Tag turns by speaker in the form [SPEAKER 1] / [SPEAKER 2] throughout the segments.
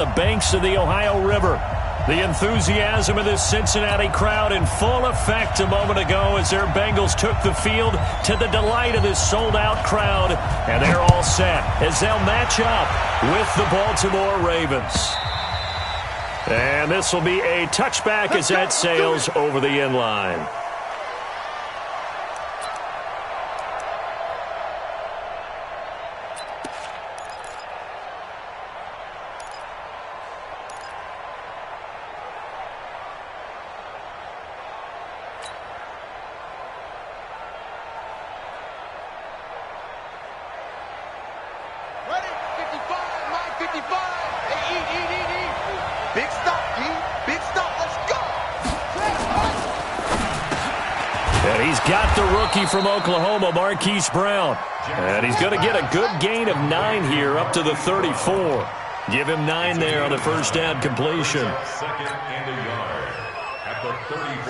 [SPEAKER 1] the banks of the Ohio River. The enthusiasm of this Cincinnati crowd in full effect a moment ago as their Bengals took the field to the delight of this sold-out crowd. And they're all set as they'll match up with the Baltimore Ravens. And this will be a touchback as that sails over the end line. From Oklahoma, Marquise Brown. And he's going to get a good gain of 9 here up to the 34. Give him 9 there on the first down completion.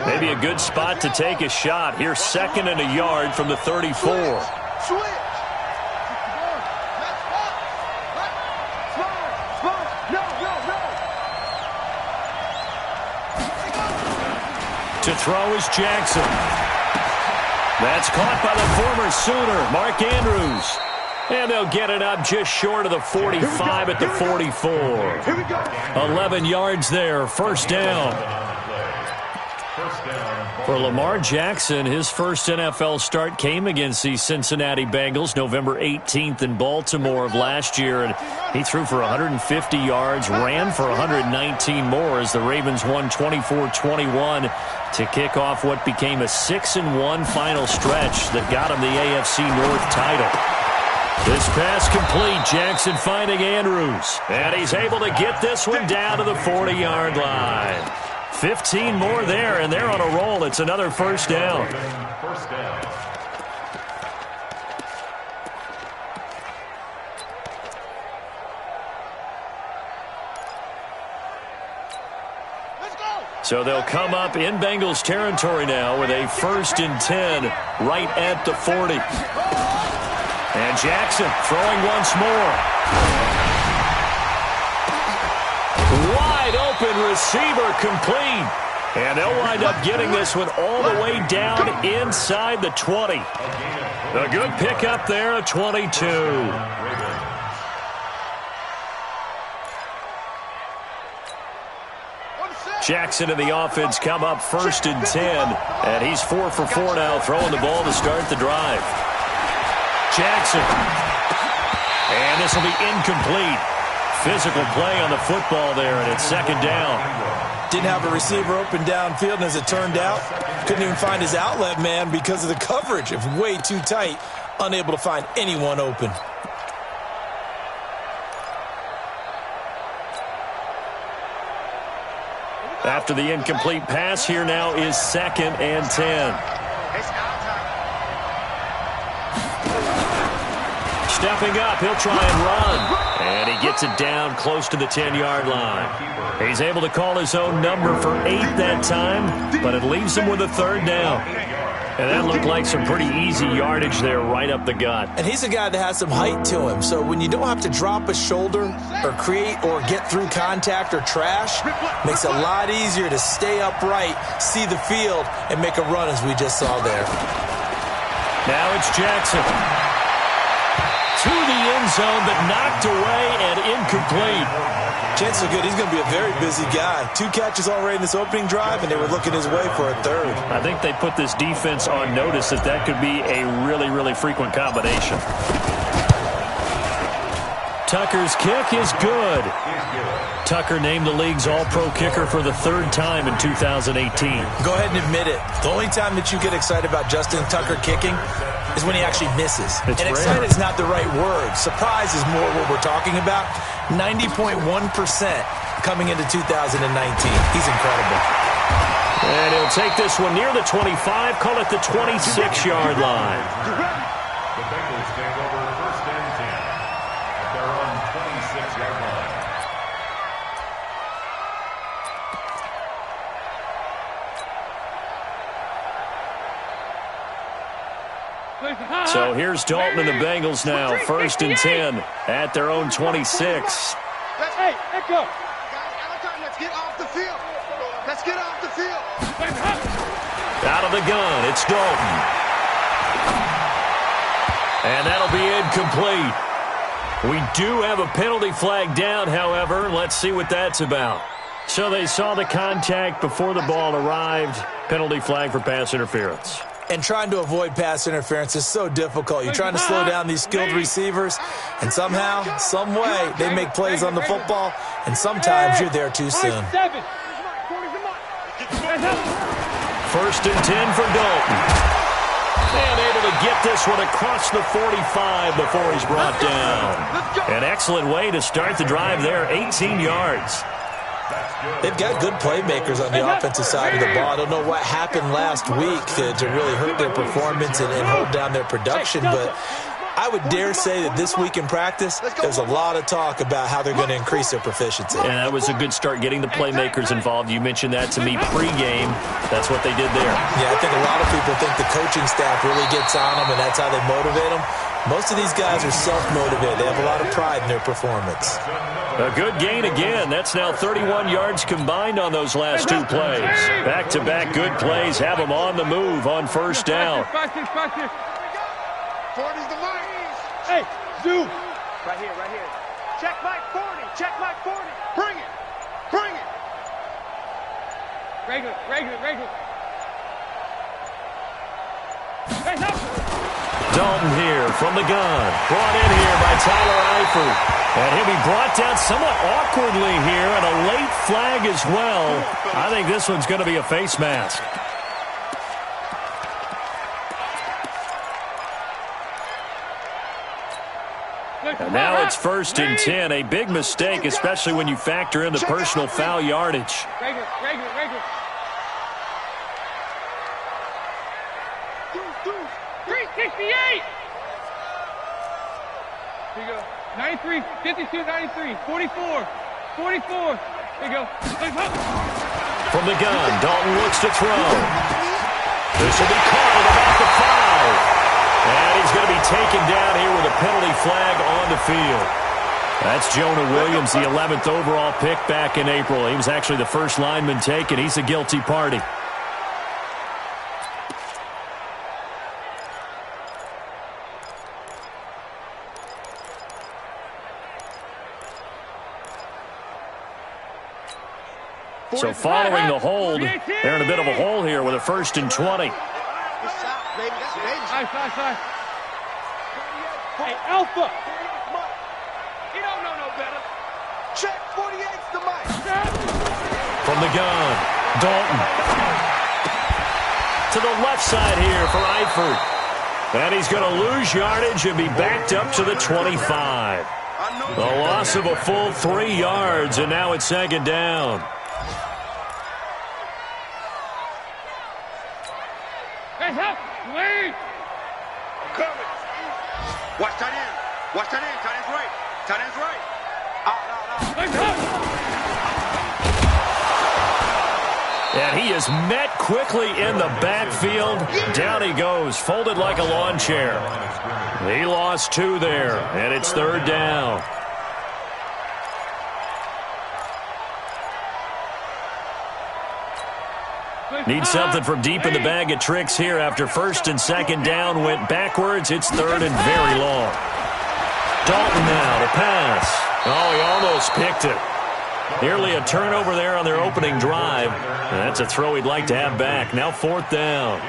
[SPEAKER 1] Maybe a good spot to take a shot. Here, 2nd and a yard from the 34. To throw is Jackson. That's caught by the former Sooner, Mark Andrews. And they'll get it up just short of the 45 at the 44. 11 yards there, first down. For Lamar Jackson, his first NFL start came against the Cincinnati Bengals November 18th in Baltimore of last year. And he threw for 150 yards, ran for 119 more as the Ravens won 24-21 to kick off what became a 6-1 final stretch that got him the AFC North title. This pass complete, Jackson finding Andrews. And he's able to get this one down to the 40-yard line. 15 more there, and they're on a roll. It's another first down. So they'll come up in Bengals territory now with a 1st and 10 right at the 40. And Jackson throwing once more. Wide open receiver complete. And they'll wind up getting this one all the way down inside the 20. A good pickup there at 22. Jackson and the offense come up 1st and 10. And he's 4 for 4 now, throwing the ball to start the drive. Jackson. And this will be incomplete. Physical play on the football there, and it's 2nd down.
[SPEAKER 2] Didn't have a receiver open downfield, and as it turned out, couldn't even find his outlet man because of the coverage. It was way too tight, unable to find anyone open.
[SPEAKER 1] After the incomplete pass, here now is 2nd and 10. Stepping up, he'll try and run. And he gets it down close to the 10-yard line. He's able to call his own number for 8 that time, but it leaves him with a 3rd down. And that looked like some pretty easy yardage there right up the gut.
[SPEAKER 2] And he's a guy that has some height to him, so when you don't have to drop a shoulder or create or get through contact or trash, makes it a lot easier to stay upright, see the field, and make a run as we just saw there.
[SPEAKER 1] Now it's Jackson. To the end zone, but knocked away and incomplete.
[SPEAKER 2] Chances are good he's going to be a very busy guy. 2 catches already in this opening drive, and they were looking his way for a 3rd.
[SPEAKER 1] I think they put this defense on notice that could be a really, really frequent combination. Tucker's kick is good. Tucker named the league's all-pro kicker for the 3rd time in 2018.
[SPEAKER 2] Go ahead and admit it. The only time that you get excited about Justin Tucker kicking is when he actually misses.
[SPEAKER 1] It's
[SPEAKER 2] and
[SPEAKER 1] rare.
[SPEAKER 2] Excited is not the right word. Surprise is more what we're talking about. 90.1% coming into 2019. He's incredible.
[SPEAKER 1] And he'll take this one near the 25, call it the 26-yard line.
[SPEAKER 3] The Bengals take over 1st and 10 at their own 26-yard line.
[SPEAKER 1] So here's Dalton and the Bengals now, 1st and 10 at their own 26.
[SPEAKER 4] Let's go. Let's get off the field. Let's get off the field.
[SPEAKER 1] Out of the gun, it's Dalton. And that'll be incomplete. We do have a penalty flag down, however. Let's see what that's about. So they saw the contact before the ball arrived. Penalty flag for pass interference.
[SPEAKER 2] And trying to avoid pass interference is so difficult. You're trying to slow down these skilled receivers, and somehow, some way, they make plays on the football, and sometimes you're there too soon.
[SPEAKER 1] 1st and 10 for Dalton. And able to get this one across the 45 before he's brought down. An excellent way to start the drive there, 18 yards.
[SPEAKER 2] They've got good playmakers on the offensive side of the ball. I don't know what happened last week to really hurt their performance and hold down their production, but I would dare say that this week in practice, there's a lot of talk about how they're going to increase their proficiency.
[SPEAKER 1] And that was a good start, getting the playmakers involved. You mentioned that to me pregame. That's what they did there.
[SPEAKER 2] Yeah, I think a lot of people think the coaching staff really gets on them, and that's how they motivate them. Most of these guys are self-motivated. They have a lot of pride in their performance.
[SPEAKER 1] A good gain again. That's now 31 yards combined on those last two plays. Back-to-back good plays have them on the move on 1st down.
[SPEAKER 4] Hey, Zoo. Right here. Check Mike 40. Check Mike 40. Bring it. Regular.
[SPEAKER 1] Dalton here from the gun. Brought in here by Tyler Eifert. And he'll be brought down somewhat awkwardly here, and a late flag as well. I think this one's going to be a face mask. And now it's 1st and 10. A big mistake, especially when you factor in the personal foul yardage.
[SPEAKER 4] Regular. 368. Here you go. 93, 52, 93, 44. Here you go.
[SPEAKER 1] From the gun, Dalton looks to throw. This will be caught at about the 5. And he's going to be taken down here with a penalty flag on the field. That's Jonah Williams, the 11th overall pick back in April. He was actually the first lineman taken. He's a guilty party. So following the hold, they're in a bit of a hole here with a 1st and 20.
[SPEAKER 4] Nice. Hey, Alpha. He don't know no better. Check 48's the mic.
[SPEAKER 1] From the gun, Dalton. To the left side here for Eifert. And he's going to lose yardage and be backed up to the 25. The loss of a full 3 yards, and now it's 2nd down.
[SPEAKER 4] Hey, help! Wait!
[SPEAKER 5] I'm coming. Watch tight end. Tight end's right.
[SPEAKER 1] And he is met quickly in the backfield. Down he goes, folded like a lawn chair. He lost 2 there, and it's 3rd down. Need something from deep in the bag of tricks here after 1st and 2nd down went backwards. It's 3rd and very long. Dalton now to pass. Oh, he almost picked it. Nearly a turnover there on their opening drive. And that's a throw he'd like to have back. Now 4th down.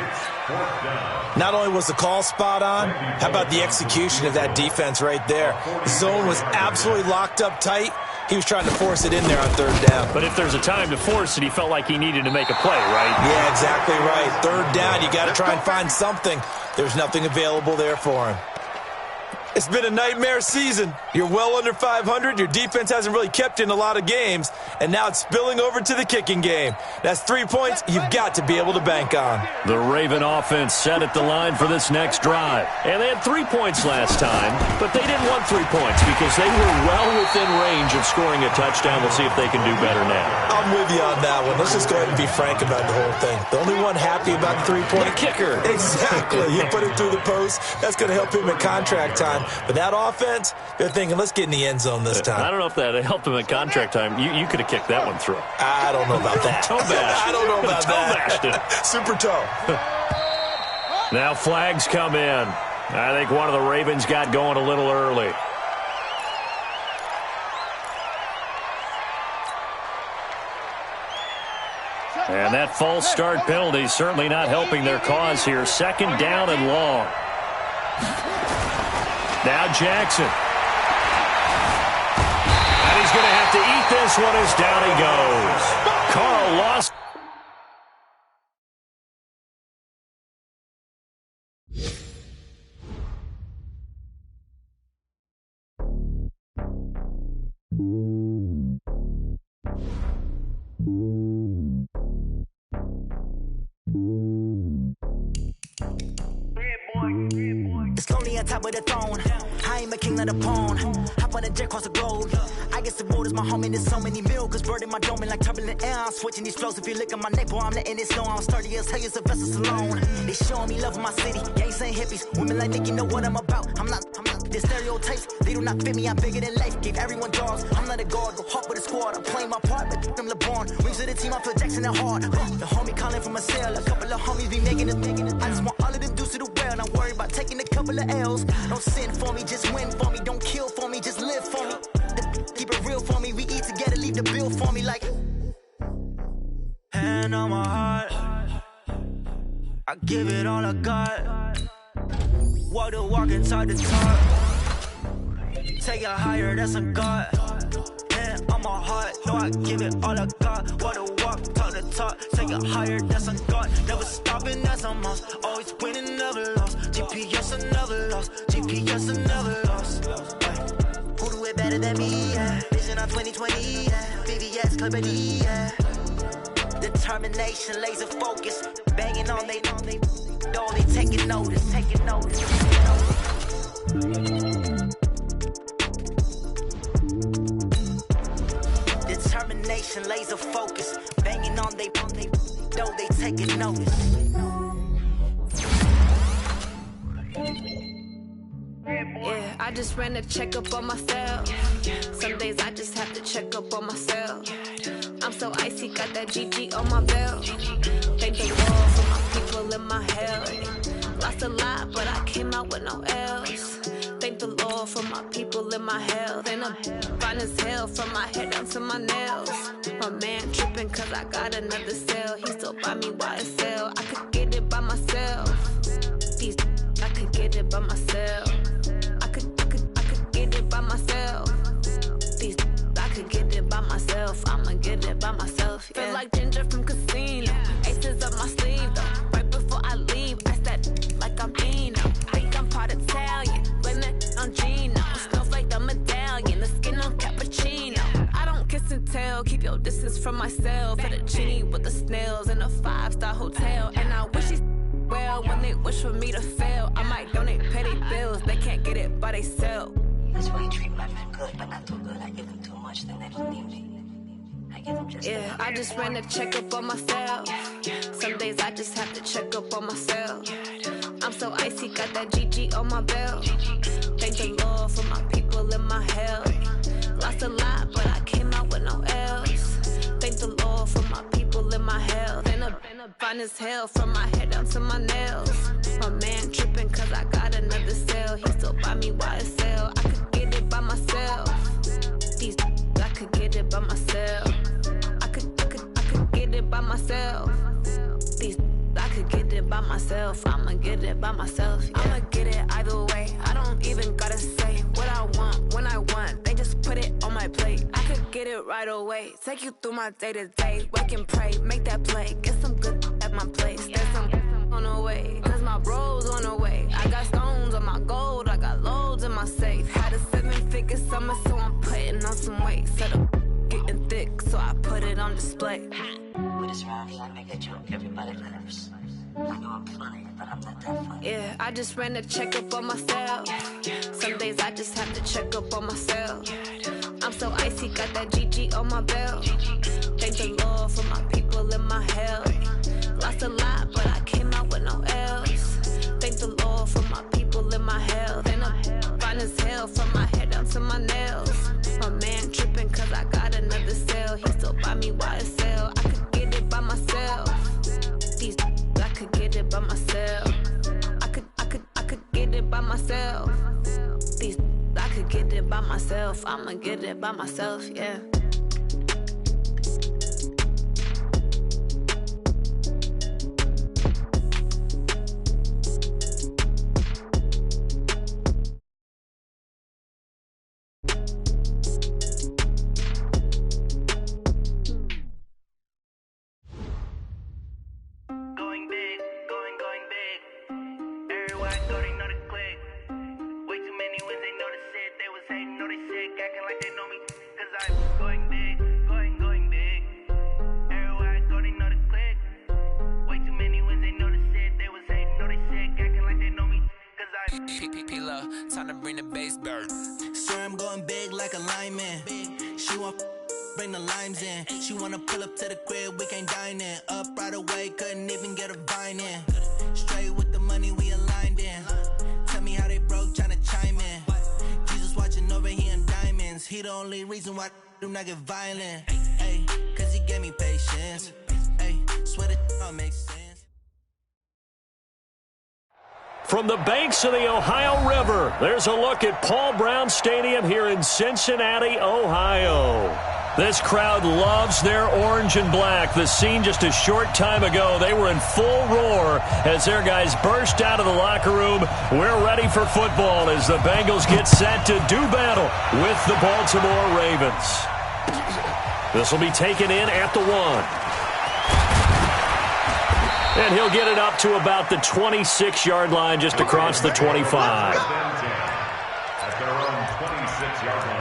[SPEAKER 2] Not only was the call spot on, how about the execution of that defense right there? The zone was absolutely locked up tight. He was trying to force it in there on 3rd down.
[SPEAKER 1] But if there's a time to force it, he felt like he needed to make a play, right?
[SPEAKER 2] Yeah, exactly right. 3rd down, you got to try and find something. There's nothing available there for him. It's been a nightmare season. You're well under 500. Your defense hasn't really kept you in a lot of games. And now it's spilling over to the kicking game. That's 3 points you've got to be able to bank on.
[SPEAKER 1] The Raven offense set at the line for this next drive. And they had 3 points last time, but they didn't want 3 points because they were well within range of scoring a touchdown. We'll see if they can do better now.
[SPEAKER 2] I'm with you on that one. Let's just go ahead and be frank about the whole thing. The only one happy about the 3 point
[SPEAKER 1] kicker.
[SPEAKER 2] Exactly. You put it through the post. That's going to help him in contract time. time. But that offense, they're thinking, let's get in the end zone this time.
[SPEAKER 1] I don't know if that helped him in contract time. You could have kicked that one through.
[SPEAKER 2] I don't know about that.
[SPEAKER 1] Toe bashed.
[SPEAKER 2] I don't know about that.
[SPEAKER 1] Toe bashed it.
[SPEAKER 2] Super toe.
[SPEAKER 1] Now flags come in. I think one of the Ravens got going a little early. And that false start penalty certainly not helping their cause here. Second down and long. Now Jackson. And he's going to have to eat this one as down he goes. Carl lost.
[SPEAKER 6] It's lonely on top of the throne. I ain't a king of the pawn. Hop on a jet across the globe. I guess the world is my home and there's so many milk. Bird in my dome and like turbulent air. I'm switching these flows. If you look at my neck, boy, I'm letting it snow. I'm sturdy as hell as a vessel alone. They showing me love in my city. Gangs ain't hippies. Women like Nick, you know what I'm about. I'm not. The stereotypes, they do not fit me. I'm bigger than life. Gave everyone dogs. I'm not a guard. Go hard with a squad. I'm playing my part, but them LeBron. Rings of the team, I feel Jackson and hard. The homie calling from a cell. A couple of homies be making it. I just want all of them dudes to the well. Not worry about taking a couple of L's. Don't sin for me, just win for me. Don't kill for me, just live for me. Keep it real for me. We eat together, leave the bill for me like. Hand on my heart, I give it all I got. Walk the walk and talk the talk. Take it higher, that's a God. Hand on my heart, no, I give it all I got. Walk the walk, talk the talk. Take it higher, that's a God. Never stopping, that's a must. Always winning, never lost. GPS, I never lost. GPS, I never lost. Who do it better than me? Yeah. Vision on 2020. Yeah. VVS, Clippity. Yeah. Determination, laser focus. Banging on they know they taking notice. Taking notice. Determination, laser focus. Banging on they know they taking notice.
[SPEAKER 7] Yeah, I just ran a checkup on myself. Some days I just have to check up on myself. I'm so icy, got that GG on my belt. Thank the Lord for my people in my health. Lost a lot, but I came out with no L's. Thank the Lord for my people in my health. And I'm fine as hell from my head down to my nails. My man tripping cause I got another cell. He still buy me YSL. I could get it by myself. These I could get it by myself. I could get it by myself. These I could get it by myself. I'ma get it by myself. Yeah. Feel like Ginger from Casino. Aces up my sleeve though. Right before I leave, I said like I'm Dino. Think I'm part Italian. Blame that on Gino. Snowflake the medallion. The skin on cappuccino. I don't kiss and tell. Keep your distance from myself. Fettuccine with the snails in a 5-star hotel. And I wish he's well when they wish for me to fail. I might donate petty bills. They can't get it by themselves.
[SPEAKER 8] That's why you treat my men good, but not too good. I give them too much, then they don't need me. I give them just
[SPEAKER 7] yeah, I just ran a checkup on myself. Some days I just have to check up on myself. I'm so icy, got that GG on my belt. Thank the Lord for my people in my health. Lost a lot, but I came out with no L's. Thank the Lord for my people in my health. And I'm fine as hell from my head down to my nails. My man tripping cause I got another cell. He still buy me YSL. I could get it by myself. These I could get it by myself. I could get it by myself. These I could get it by myself. I'ma get it by myself. Yeah. I'ma get it either way. I don't even gotta say what I want when I want. They just put it on my plate. I could get it right away. Take you through my day to day. Wake and pray, make that play. Get some good at my place. There's some on the way. Cause my bro's on the way. I got stones on my gold. I got loads in my safe. Had a 7-figure summer, so I'm putting on some weight. Set up getting thick, so I put it on display.
[SPEAKER 8] with this round here, I make a joke. Everybody laughs. I know I'm funny, but I'm not that funny.
[SPEAKER 7] Yeah, I just ran a checkup on myself. Some days I just have to check up on myself. I'm so icy, got that GG on my belt. Thank the Lord for my people in my health. Lost a lot, but I came out with no L's. Thank the Lord for my people in my health. And I'm fine from my head down to my nails. My man tripping cause I got another sale. He still buy me YSL. I could get it by myself. These I could get it by myself. I could get it by myself. These I could get it by myself. I'ma get it by myself, yeah.
[SPEAKER 9] Time to bring the bass bird.
[SPEAKER 10] Swear I'm going big like a lineman. She want bring the limes in. She wanna pull up to the crib, we can't dine in. Up right away, couldn't even get a vine in. Straight with the money we aligned in. Tell me how they broke, tryna chime in. Jesus watching over here in diamonds. He the only reason why I do not get violent. Ay, cause he gave me patience. Ay, swear that all makes sense.
[SPEAKER 1] From the banks of the Ohio River, there's a look at Paul Brown Stadium here in Cincinnati, Ohio. This crowd loves their orange and black. The scene just a short time ago, they were in full roar as their guys burst out of the locker room. We're ready for football as the Bengals get set to do battle with the Baltimore Ravens. This will be taken in at the 1. And he'll get it up to about the 26-yard line, just across the 25.
[SPEAKER 3] At their own 26-yard line.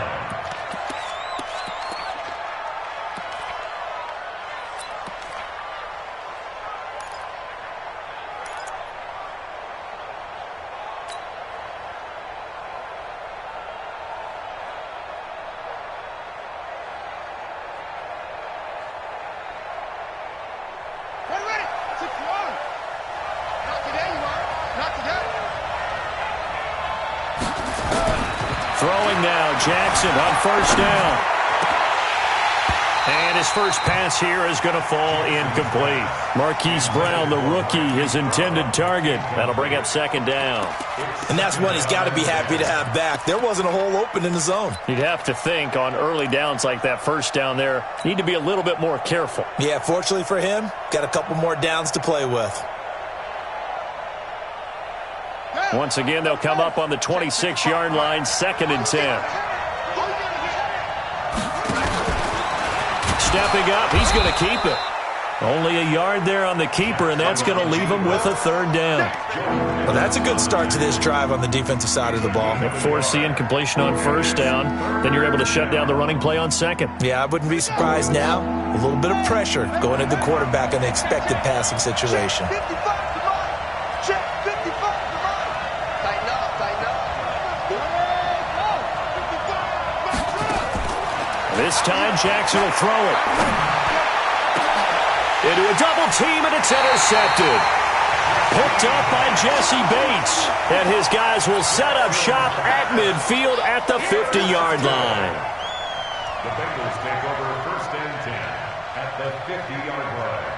[SPEAKER 1] Throwing now, Jackson on first down. And his first pass here is going to fall incomplete. Marquise Brown, the rookie, his intended target. That'll bring up second down.
[SPEAKER 2] And that's one he's got to be happy to have back. There wasn't a hole open in the zone.
[SPEAKER 1] You'd have to think on early downs like that first down there, you need to be a little bit more careful.
[SPEAKER 2] Yeah, fortunately for him, got a couple more downs to play with.
[SPEAKER 1] Once again, they'll come up on the 26-yard line, 2nd and 10. Stepping up, he's going to keep it. Only a yard there on the keeper, and that's going to leave him with a 3rd down.
[SPEAKER 2] Well, that's a good start to this drive on the defensive side of the ball.
[SPEAKER 1] Force the incompletion on first down, then you're able to shut down the running play on 2nd.
[SPEAKER 2] Yeah, I wouldn't be surprised now. A little bit of pressure going at the quarterback in the expected passing situation.
[SPEAKER 1] This time, Jackson will throw it. Into a double team, and it's intercepted. Picked up by Jesse Bates. And his guys will set up shop at midfield at the 50-yard line.
[SPEAKER 3] The Bengals take over 1st and 10 at the 50-yard line.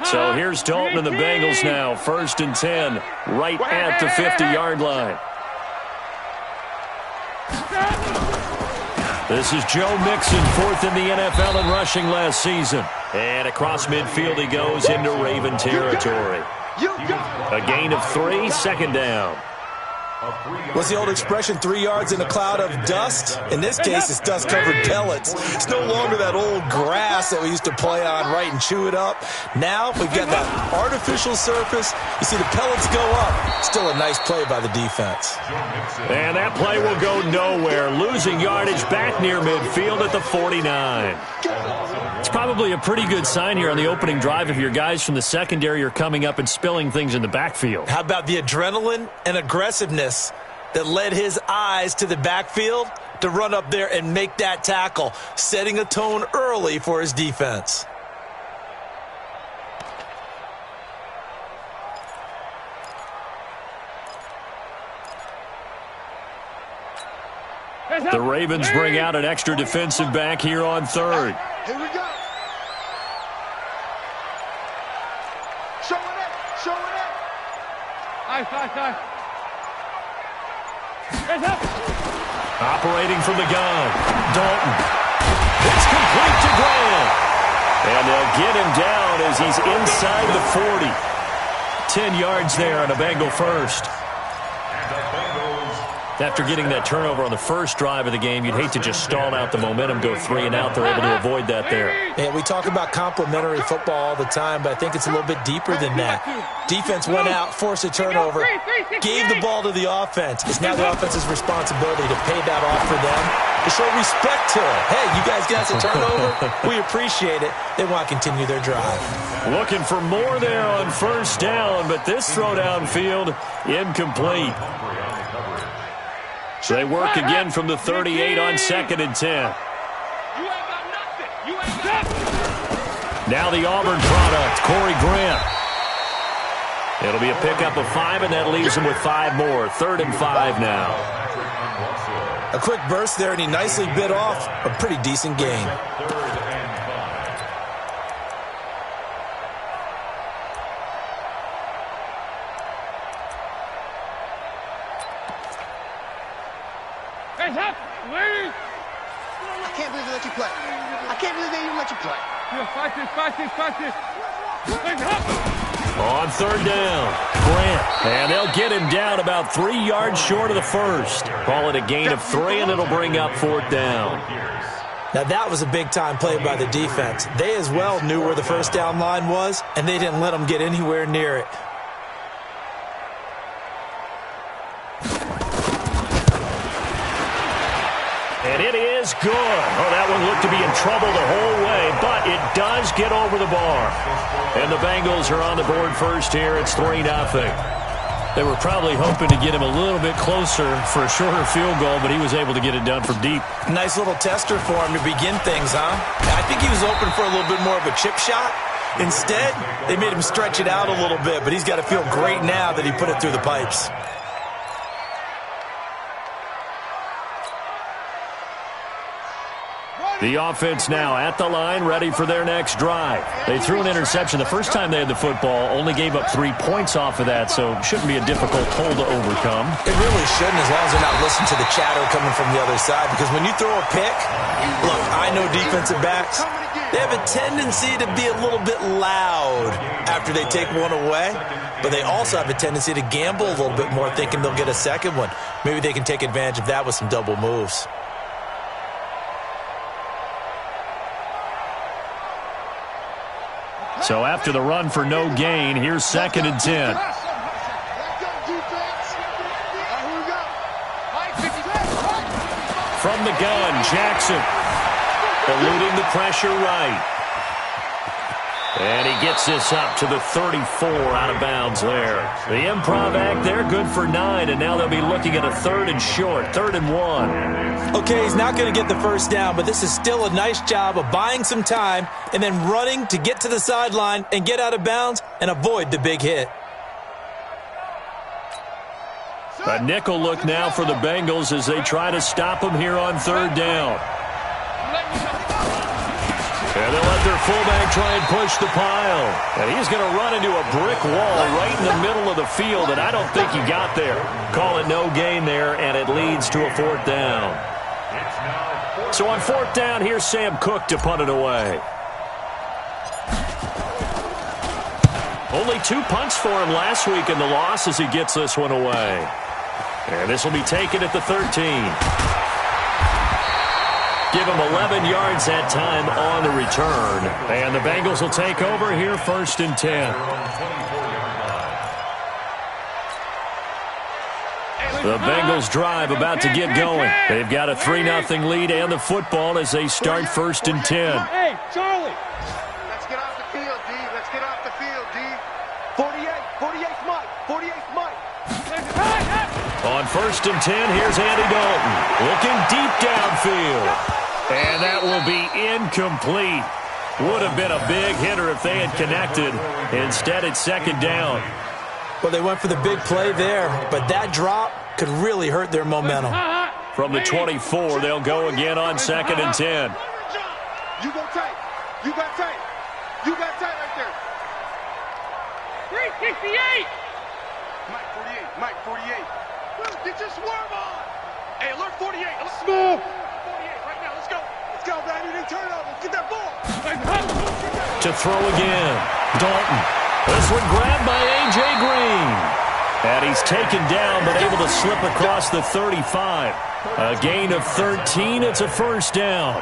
[SPEAKER 1] So here's Dalton and the Bengals now. 1st and 10, right at the 50-yard line. This is Joe Mixon, 4th in the NFL in rushing last season. And across midfield he goes into Raven territory. A gain of 3, 2nd down.
[SPEAKER 2] What's the old expression, 3 yards in a cloud of dust? In this case, it's dust-covered pellets. It's no longer that old grass that we used to play on, right, and chew it up. Now we've got that artificial surface. You see the pellets go up. Still a nice play by the defense.
[SPEAKER 1] And that play will go nowhere. Losing yardage back near midfield at the 49. It's probably a pretty good sign here on the opening drive if your guys from the secondary are coming up and spilling things in the backfield.
[SPEAKER 2] How about the adrenaline and aggressiveness that led his eyes to the backfield? to run up there and make that tackle, setting a tone early for his defense.
[SPEAKER 1] The Ravens bring out an extra defensive back here on third.
[SPEAKER 4] Here we go. Showing it. Showing it. Nice.
[SPEAKER 1] Operating from the gun. Dalton. It's complete to Grant. And they'll get him down as he's inside the 40. 10 yards there on a Bengal first. After getting that turnover on the first drive of the game, you'd hate to just stall out the momentum, go 3 and out. They're able to avoid that there.
[SPEAKER 2] Yeah, we talk about complementary football all the time, but I think it's a little bit deeper than that. Defense went out, forced a turnover, gave the ball to the offense. It's now the offense's responsibility to pay that off for them, to show respect to it. Hey, you guys got us a turnover. We appreciate it. They want to continue their drive.
[SPEAKER 1] Looking for more there on first down, but this throw downfield incomplete. So they work again from the 38 on 2nd and 10. Now the Auburn product, Corey Grant. It'll be a pickup of 5, and that leaves them with 5 more. 3rd and 5 now.
[SPEAKER 2] A quick burst there, and he nicely bit off a pretty decent gain.
[SPEAKER 4] I can't believe they let you play. I can't believe they even let you play. Fight this.
[SPEAKER 1] On 3rd down, Grant. And they'll get him down about 3 yards short of the first. Call it a gain of 3, and it'll bring up 4th down.
[SPEAKER 2] Now that was a big-time play by the defense. They as well knew where the first down line was, and they didn't let them get anywhere near it.
[SPEAKER 1] And it is good. Oh, that one looked to be in trouble the whole way, but it does get over the bar. And the Bengals are on the board first here. It's 3-0. They were probably hoping to get him a little bit closer for a shorter field goal, but he was able to get it done from deep.
[SPEAKER 2] Nice little tester for him to begin things, huh? I think he was open for a little bit more of a chip shot. Instead, they made him stretch it out a little bit, but he's got to feel great now that he put it through the pipes.
[SPEAKER 1] The offense now at the line, ready for their next drive. They threw an interception the first time they had the football, only gave up 3 points off of that, so it shouldn't be a difficult hole to overcome.
[SPEAKER 2] It really shouldn't, as long as they're not listening to the chatter coming from the other side, because when you throw a pick, look, I know defensive backs, they have a tendency to be a little bit loud after they take one away, but they also have a tendency to gamble a little bit more, thinking they'll get a second one. Maybe they can take advantage of that with some double moves.
[SPEAKER 1] So after the run for no gain, here's 2nd and 10. From the gun, Jackson. Eluding the pressure right. And he gets this up to the 34 out of bounds there. The improv act there, good for 9, and now they'll be looking at a 3rd and short, 3rd and 1.
[SPEAKER 2] Okay, he's not going to get the first down, but this is still a nice job of buying some time and then running to get to the sideline and get out of bounds and avoid the big hit.
[SPEAKER 1] A nickel look now for the Bengals as they try to stop him here on 3rd down. And they'll let their fullback try and push the pile. And he's going to run into a brick wall right in the middle of the field, and I don't think he got there. Call it no gain there, and it leads to a 4th down. So on 4th down, here's Sam Cook to punt it away. Only 2 punts for him last week in the loss as he gets this one away. And this will be taken at the 13. Give him 11 yards that time on the return. And the Bengals will take over here 1st and 10. The Bengals drive about to get going. They've got a 3-0 lead and the football as they start 1st and 10.
[SPEAKER 4] Hey, Charlie. Let's get off the field, D. Let's get off the field, D. 48 Mike. 48 Mike.
[SPEAKER 1] On 1st and 10, here's Andy Dalton looking deep downfield. And that will be incomplete. Would have been a big hitter if they had connected. Instead, it's 2nd down.
[SPEAKER 2] Well, they went for the big play there, but that drop could really hurt their momentum.
[SPEAKER 1] From the 24, they'll go again on 2nd and 10.
[SPEAKER 5] You go tight. You got tight. You got tight right there.
[SPEAKER 4] 368.
[SPEAKER 5] Mike 48. Mike 48. Get your swerve on. Hey, alert 48. Let's
[SPEAKER 4] move.
[SPEAKER 5] 48 right now. Let's go. Let's go, Brady. They turn it over. Let's get that ball.
[SPEAKER 1] To throw again. Dalton. This one grabbed by A.J. Green. And he's taken down but able to slip across the 35. A gain of 13. It's a 1st down.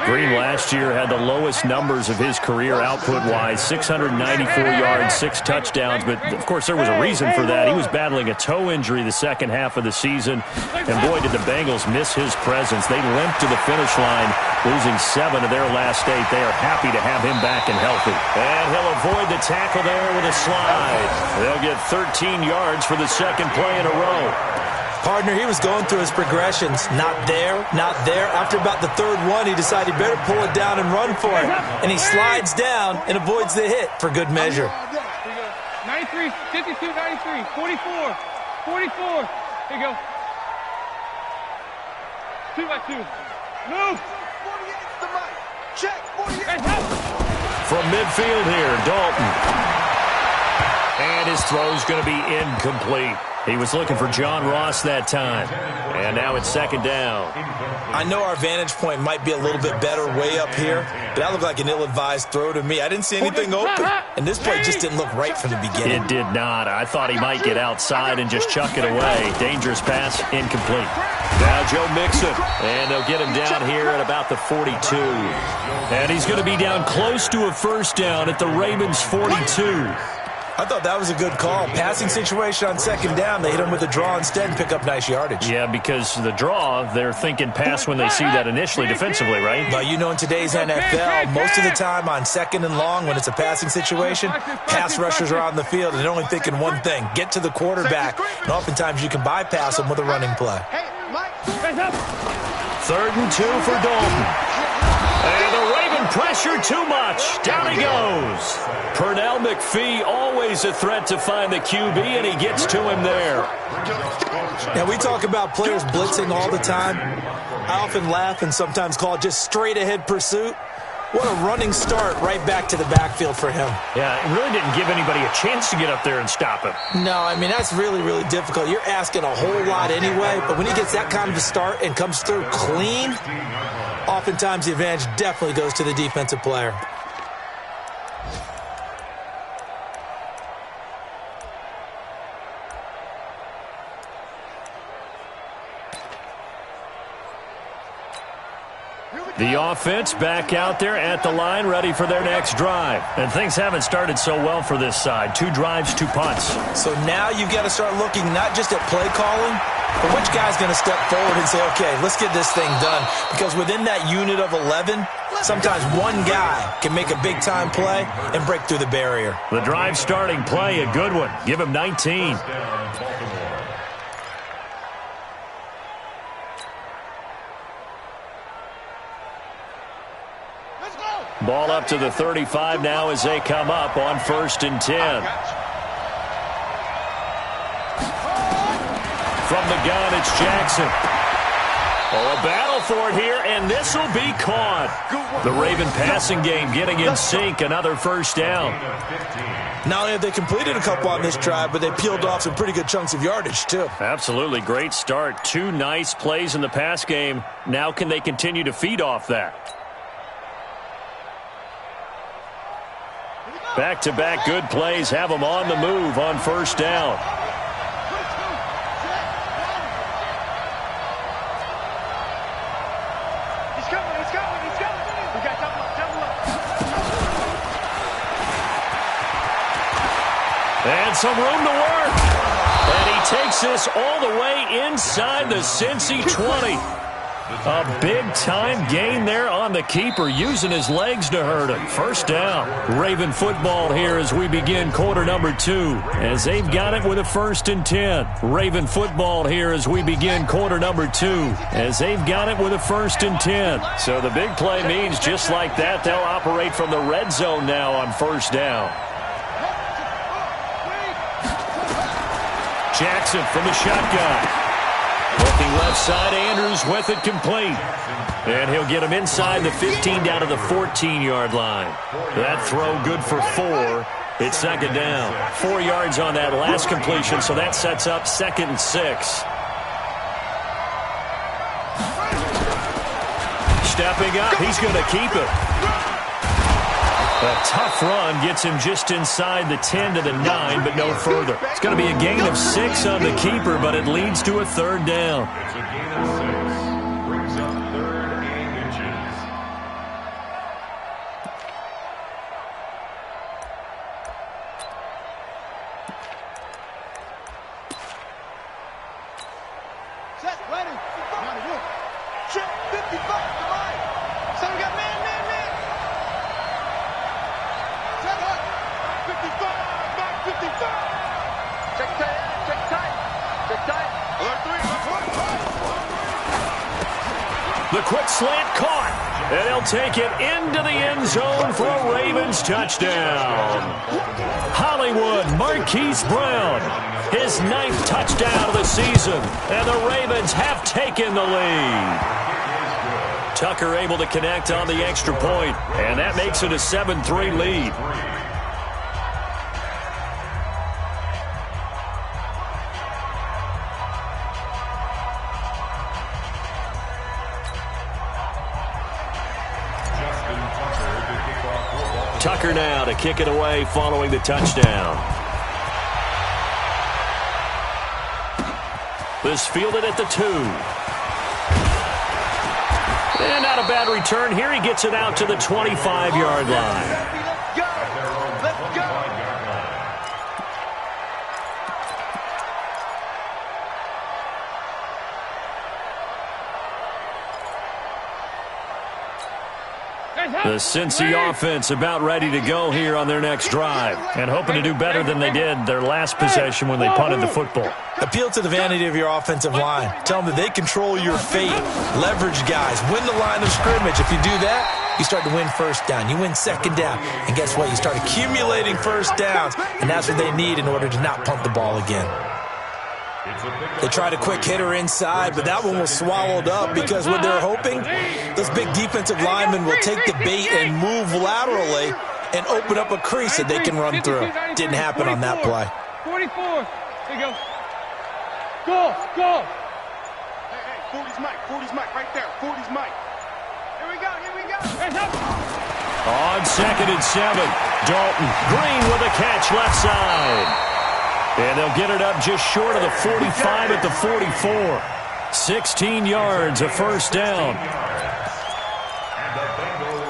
[SPEAKER 1] Green last year had the lowest numbers of his career output-wise, 694 yards, 6 touchdowns. But, of course, there was a reason for that. He was battling a toe injury the second half of the season. And, boy, did the Bengals miss his presence. They limped to the finish line, losing 7 of their last 8. They are happy to have him back and healthy. And he'll avoid the tackle there with a slide. They'll get 13 yards for the 2nd play in a row.
[SPEAKER 2] Partner, he was going through his progressions. Not there, not there. After about the 3rd one, he decided he better pull it down and run for it. And he slides down and avoids the hit for good measure.
[SPEAKER 4] 93, 52, 93, 44, 44. Here you go. 2 by 2. Move.
[SPEAKER 5] 48's the mic. Check. 48.
[SPEAKER 1] From midfield here, Dalton. And his throw's going to be incomplete. He was looking for John Ross that time. And now it's 2nd down.
[SPEAKER 2] I know our vantage point might be a little bit better way up here, but that looked like an ill-advised throw to me. I didn't see anything open. And this play just didn't look right from the beginning.
[SPEAKER 1] It did not. I thought he might get outside and just chuck it away. Dangerous pass, incomplete. Now Joe Mixon. And they'll get him down here at about the 42. And he's going to be down close to a 1st down at the Ravens' 42.
[SPEAKER 2] I thought that was a good call. Passing situation on 2nd down. They hit him with a draw instead and pick up nice yardage.
[SPEAKER 1] Yeah, because the draw, they're thinking pass when they see that initially defensively, right?
[SPEAKER 2] But you know, in today's NFL, most of the time on 2nd and long, when it's a passing situation, pass rushers are on the field and they're only thinking one thing, get to the quarterback. And oftentimes you can bypass them with a running play.
[SPEAKER 1] 3rd and 2 for Dalton. And the Raven pressure too much. Down he goes. Pernell McPhee, always a threat to find the QB, and he gets to him there.
[SPEAKER 2] Now, we talk about players blitzing all the time. I often laugh and sometimes call it just straight-ahead pursuit. What a running start right back to the backfield for him.
[SPEAKER 1] Yeah, it really didn't give anybody a chance to get up there and stop him.
[SPEAKER 2] No, I mean, that's really, really difficult. You're asking a whole lot anyway, but when he gets that kind of a start and comes through clean, oftentimes the advantage definitely goes to the defensive player.
[SPEAKER 1] The offense back out there at the line, ready for their next drive. And things haven't started so well for this side. 2 drives, 2 punts.
[SPEAKER 2] So now you've got to start looking not just at play calling, but which guy's going to step forward and say, okay, let's get this thing done. Because within that unit of 11, sometimes one guy can make a big-time play and break through the barrier.
[SPEAKER 1] The drive starting play, a good one. Give him 19. Ball up to the 35 now as they come up on 1st and 10. From the gun, it's Jackson. Oh, a battle for it here, and this will be caught. The Raven passing game getting in sync, another 1st down.
[SPEAKER 2] Not only have they completed a couple on this drive, but they peeled off some pretty good chunks of yardage, too.
[SPEAKER 1] Absolutely, great start. 2 nice plays in the pass game. Now can they continue to feed off that? Back-to-back good plays have them on the move on 1st down.
[SPEAKER 4] He's coming. We got double up.
[SPEAKER 1] And some room to work. And he takes this all the way inside the Cincy 20. A big-time gain there on the keeper, using his legs to hurt him. First down. Raven football here as we begin quarter number 2, as they've got it with a 1st and 10. Raven football here as we begin quarter number 2, as they've got it with a 1st and 10. So the big play means just like that, they'll operate from the red zone now on 1st down. Jackson from the shotgun. Looking left side, Andrews with it complete. And he'll get him inside the 15 down to the 14-yard line. That throw good for 4. It's 2nd down. 4 yards on that last completion, so that sets up 2nd and 6. Stepping up, he's going to keep it. A tough run gets him just inside the 10 to the 9, but no further. It's going to be a gain of 6 on the keeper, but it leads to a 3rd down.
[SPEAKER 3] It's a gain of 6. Brings up 3rd and inches.
[SPEAKER 4] Set, ready. Check, 55 to right. Son, we got man. Set up. 55, back 55. Check tight. Alert 3.
[SPEAKER 1] The quick slant caught, and they'll take it into the end zone for a Ravens touchdown. Hollywood Marquise Brown, his 9th touchdown of the season, and the Ravens have taken the lead. Tucker able to connect on the extra point, and that makes it a 7-3 lead. Tucker now to kick it away following the touchdown. This fielded at the 2. And not a bad return here. He gets it out to the 25-yard line.
[SPEAKER 4] Let's go.
[SPEAKER 1] The Cincy offense about ready to go here on their next drive, and hoping to do better than they did their last possession when they punted the football.
[SPEAKER 2] Appeal to the vanity of your offensive line. Tell them that they control your fate. Leverage guys. Win the line of scrimmage. If you do that, you start to win 1st down. You win 2nd down. And guess what? You start accumulating 1st downs, and that's what they need in order to not punt the ball again. They tried a quick hitter inside, but that one was swallowed up because what they're hoping, those big defensive linemen will take the bait and move laterally and open up a crease that they can run through. Didn't happen on that play.
[SPEAKER 4] 44. There you go. Go. Hey, 40's Mike right there. 40's Mike. Here we go. Hands up.
[SPEAKER 1] On 2nd and 7, Dalton Green with a catch left side. And they'll get it up just short of the 45 at the 44. 16 yards, a 1st down.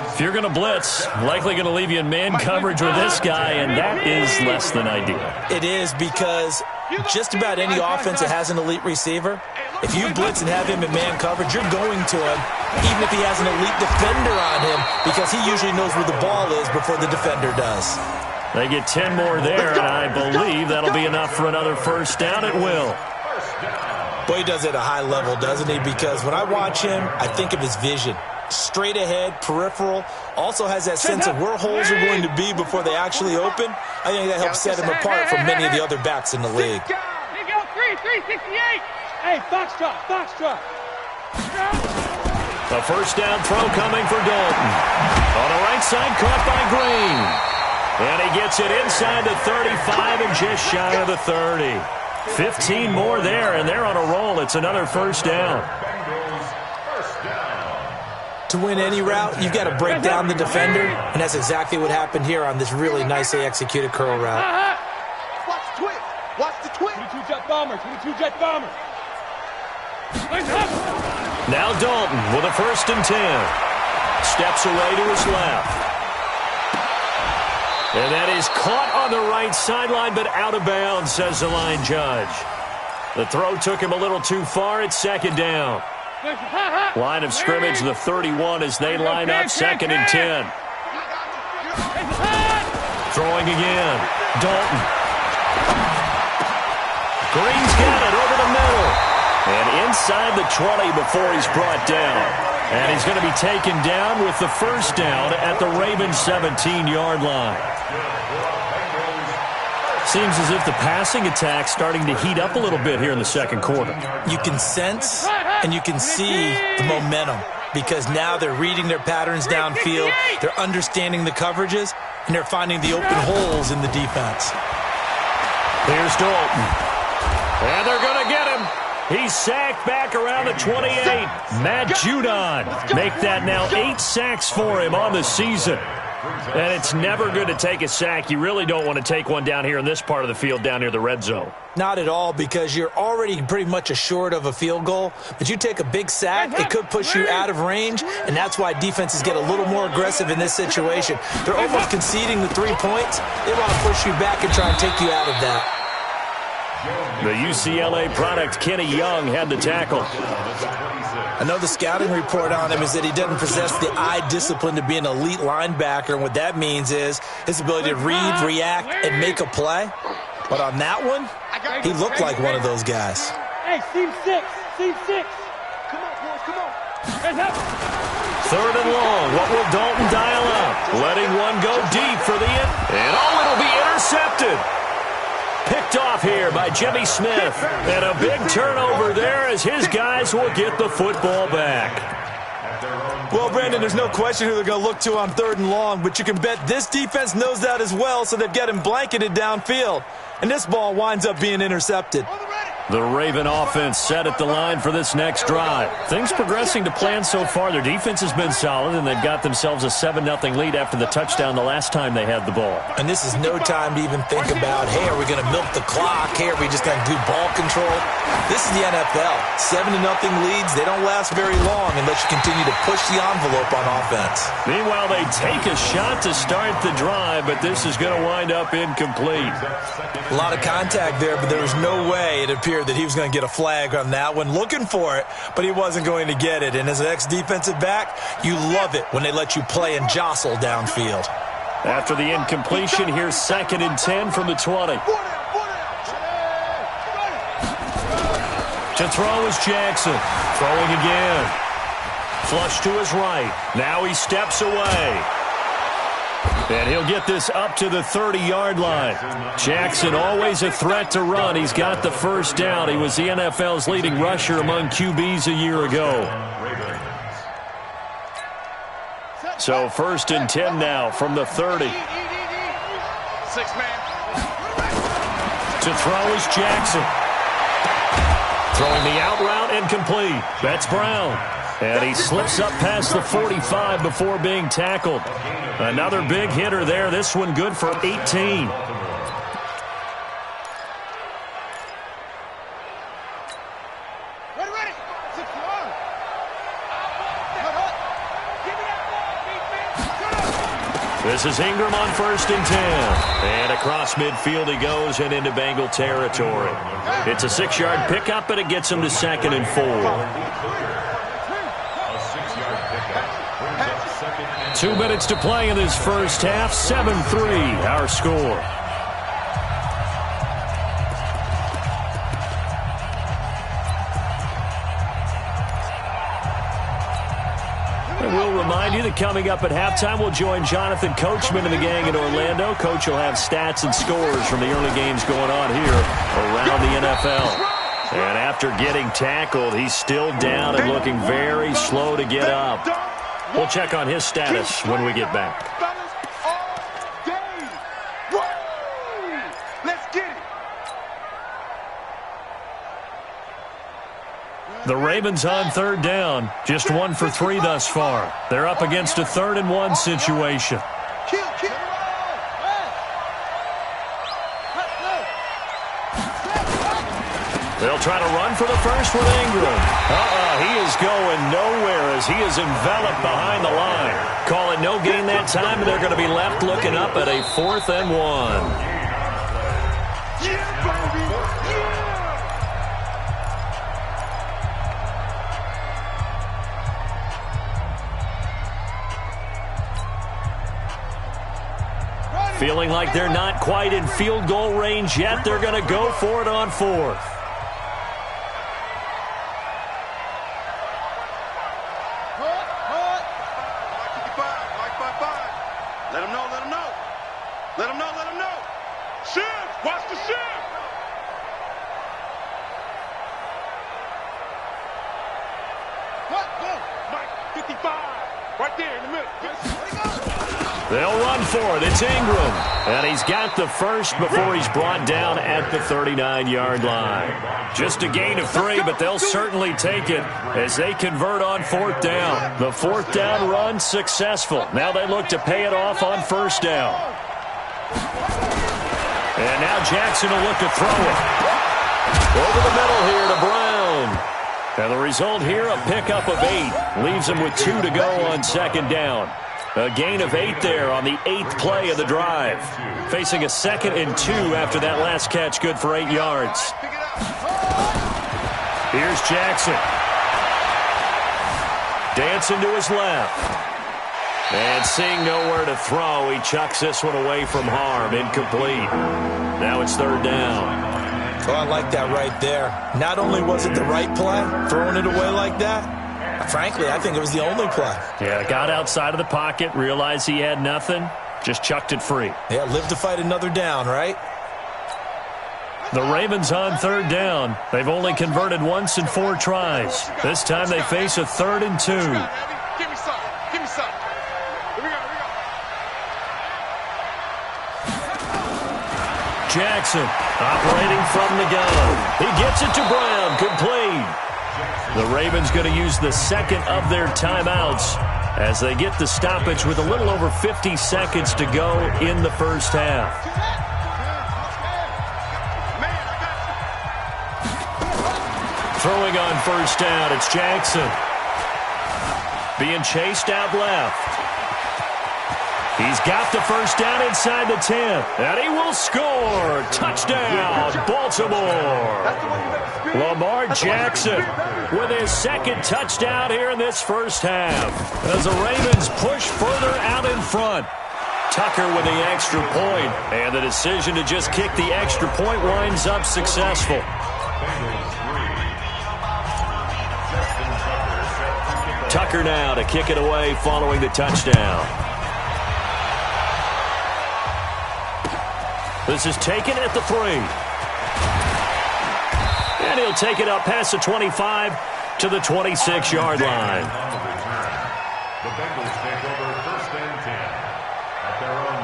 [SPEAKER 1] If you're going to blitz, likely going to leave you in man coverage with this guy, and that is less than ideal.
[SPEAKER 2] It is, because just about any offense that has an elite receiver, if you blitz and have him in man coverage, you're going to him, even if he has an elite defender on him, because he usually knows where the ball is before the defender does.
[SPEAKER 1] They get 10 more there, and I believe that'll be enough for another 1st down. It will.
[SPEAKER 2] Boy, he does it at a high level, doesn't he? Because when I watch him, I think of his vision. Straight ahead, peripheral. Also has that sense of where holes are going to be before they actually open. I think that helps set him apart from many of the other backs in the league.
[SPEAKER 4] Here you go, 368. Hey, foxtrot.
[SPEAKER 1] A 1st down throw coming for Dalton. On the right side, caught by Green. And he gets it inside the 35 and just shy of the 30. 15 more there, and they're on a roll. It's another 1st down.
[SPEAKER 2] To win any route, you've got to break down the defender, and that's exactly what happened here on this really nicely executed curl route.
[SPEAKER 4] Watch the twist. 22 jet bomber.
[SPEAKER 1] Now Dalton with a 1st and 10. Steps away to his left. And that is caught on the right sideline, but out of bounds, says the line judge. The throw took him a little too far. It's 2nd down. Line of scrimmage, the 31 as they line up 2nd and 10. Throwing again. Dalton. Green's got it over the middle. And inside the 20 before he's brought down. And he's going to be taken down with the first down at the Ravens 17-yard line. Seems as if the passing attack's starting to heat up a little bit here in the second quarter.
[SPEAKER 2] You can sense and you can see the momentum because now they're reading their patterns downfield, they're understanding the coverages, and they're finding the open holes in the defense.
[SPEAKER 1] Here's Dalton. And they're going to get him. He's sacked back around the 28. Matt Judon make that now 8 sacks for him on the season. And it's never good to take a sack. You really don't want to take one down here in this part of the field down near the red zone.
[SPEAKER 2] Not at all, because you're already pretty much assured of a field goal. But you take a big sack, it could push you out of range, and that's why defenses get a little more aggressive in this situation. They're almost conceding the 3 points. They want to push you back and try and take you out of that.
[SPEAKER 1] The UCLA product, Kenny Young, had the tackle.
[SPEAKER 2] I know the scouting report on him is that he doesn't possess the eye discipline to be an elite linebacker, and what that means is his ability to read, react, and make a play. But on that one, he looked like one of those guys.
[SPEAKER 4] Hey, Team 6, Team 6. Come on, boys, come on.
[SPEAKER 1] Third and long. What will Dalton dial up? Letting one go deep for the end. And it'll be intercepted. Picked off here by Jimmy Smith. And a big turnover there as his guys will get the football back.
[SPEAKER 2] Well, Brandon, there's no question who they're going to look to on 3rd and long, but you can bet this defense knows that as well, so they've got him blanketed downfield. And this ball winds up being intercepted.
[SPEAKER 1] The Raven offense set at the line for this next drive. Things progressing to plan so far. Their defense has been solid, and they've got themselves a 7-0 lead after the touchdown the last time they had the ball.
[SPEAKER 2] And this is no time to even think about, hey, are we going to milk the clock? Hey, are we just going to do ball control? This is the NFL. 7-0 leads, they don't last very long unless you continue to push the envelope on offense.
[SPEAKER 1] Meanwhile, they take a shot to start the drive, but this is going to wind up incomplete.
[SPEAKER 2] A lot of contact there, but there was no way it appeared that he was going to get a flag on that one. Looking for it, but he wasn't going to get it. And as an ex-defensive back, you love it when they let you play and jostle downfield.
[SPEAKER 1] After the incompletion, here's 2nd and 10 from the 20. To throw is Jackson. Throwing again. Flush to his right. Now he steps away. And he'll get this up to the 30-yard line. Jackson, always a threat to run. He's got the first down. He was the NFL's leading rusher among QBs a year ago. So 1st and 10 now from the 30.
[SPEAKER 5] 6-man.
[SPEAKER 1] To throw is Jackson. Throwing the out route incomplete. That's Brown. And he slips up past the 45 before being tackled. Another big hitter there. This one good for 18.
[SPEAKER 4] Ready, ready. 6-1.
[SPEAKER 1] This is Ingram on 1st and 10. And across midfield he goes and into Bengal territory. It's a 6-yard pickup, and it gets him to 2nd and 4. 2 minutes to play in this first half. 7-3, our score. And we'll remind you that coming up at halftime, we'll join Jonathan Coachman and the gang in Orlando. Coach will have stats and scores from the early games going on here around the NFL. And after getting tackled, he's still down and looking very slow to get up. We'll check on his status when we get back.
[SPEAKER 5] Let's get it.
[SPEAKER 1] The Ravens on 3rd down. Just 1 for 3 thus far. They're up against a 3rd and 1 situation.
[SPEAKER 5] Kill.
[SPEAKER 1] They'll try to run for the first with Ingram. He is going nowhere as he is enveloped behind the line. Calling no gain that time, and they're going to be left looking up at a 4th and 1.
[SPEAKER 5] Yeah, baby.
[SPEAKER 1] Feeling like they're not quite in field goal range yet, they're going to go for it on fourth.
[SPEAKER 5] Let him know, let him know. Let him know, let him know. Shift, watch the shift. What? Go, Mike, 55. Right there in the middle.
[SPEAKER 1] They'll run for it. It's Ingram. And he's got the first before he's brought down at the 39-yard line. Just a gain of 3, but they'll certainly take it as they convert on fourth down. The fourth down run successful. Now they look to pay it off on first down. And now Jackson will look to throw it. Over the middle here to Brown. And the result here, a pickup of 8. Leaves him with 2 to go on second down. A gain of 8 there on the 8th play of the drive. Facing a 2nd and 2 after that last catch, good for 8 yards. Here's Jackson. Dancing to his left. And seeing nowhere to throw, he chucks this one away from harm. Incomplete. Now it's third down.
[SPEAKER 2] Oh, I like that right there. Not only was it the right play, throwing it away like that, frankly, I think it was the only play.
[SPEAKER 1] Yeah, got outside of the pocket, realized he had nothing, just chucked it free.
[SPEAKER 2] Yeah, live to fight another down, right?
[SPEAKER 1] The Ravens on third down. They've only converted once in 4 tries. This time they face a 3rd and 2.
[SPEAKER 5] Give me some. Give me some. Here we go.
[SPEAKER 1] Jackson operating from the gun. He gets it to Brown. Complete. The Ravens going to use the 2nd of their timeouts as they get the stoppage with a little over 50 seconds to go in the first half. Throwing on first down, it's Jackson. Being chased out left. He's got the first down inside the 10, and he will score. Touchdown, Baltimore. Lamar Jackson with his 2nd touchdown here in this first half as the Ravens push further out in front. Tucker with the extra point, and the decision to just kick the extra point winds up successful. Tucker now to kick it away following the touchdown. This is taken at the 3. And he'll take it up past the 25 to the 26-yard line.
[SPEAKER 3] The Bengals take over first and 10 at their own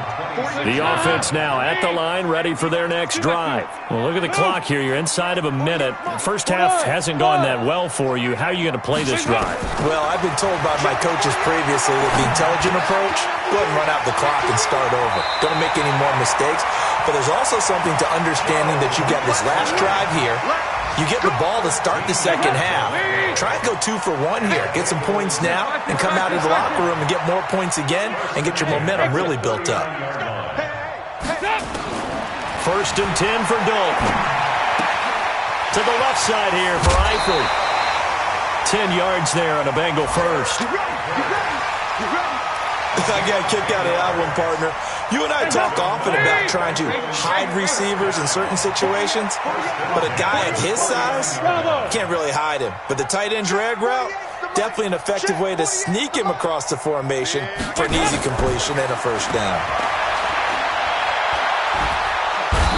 [SPEAKER 3] 26.
[SPEAKER 1] The offense now at the line, ready for their next drive. Well, look at the clock here. You're inside of a minute. First half hasn't gone that well for you. How are you going to play this drive?
[SPEAKER 2] Well, I've been told by my coaches previously that the intelligent approach, go ahead and run out the clock and start over. Don't make any more mistakes. But there's also something to understanding that you got this last drive here. You get the ball to start the second half. Try and go 2 for 1 here. Get some points now and come out of the locker room and get more points again and get your momentum really built up.
[SPEAKER 1] First and 10 for Dalton. To the left side here for Eifert. 10 yards there on a Bengal first.
[SPEAKER 2] I got a kick out of that one, partner. You and I talk often about trying to hide receivers in certain situations, but a guy at his size, can't really hide him. But the tight end drag route, definitely an effective way to sneak him across the formation for an easy completion and a first down.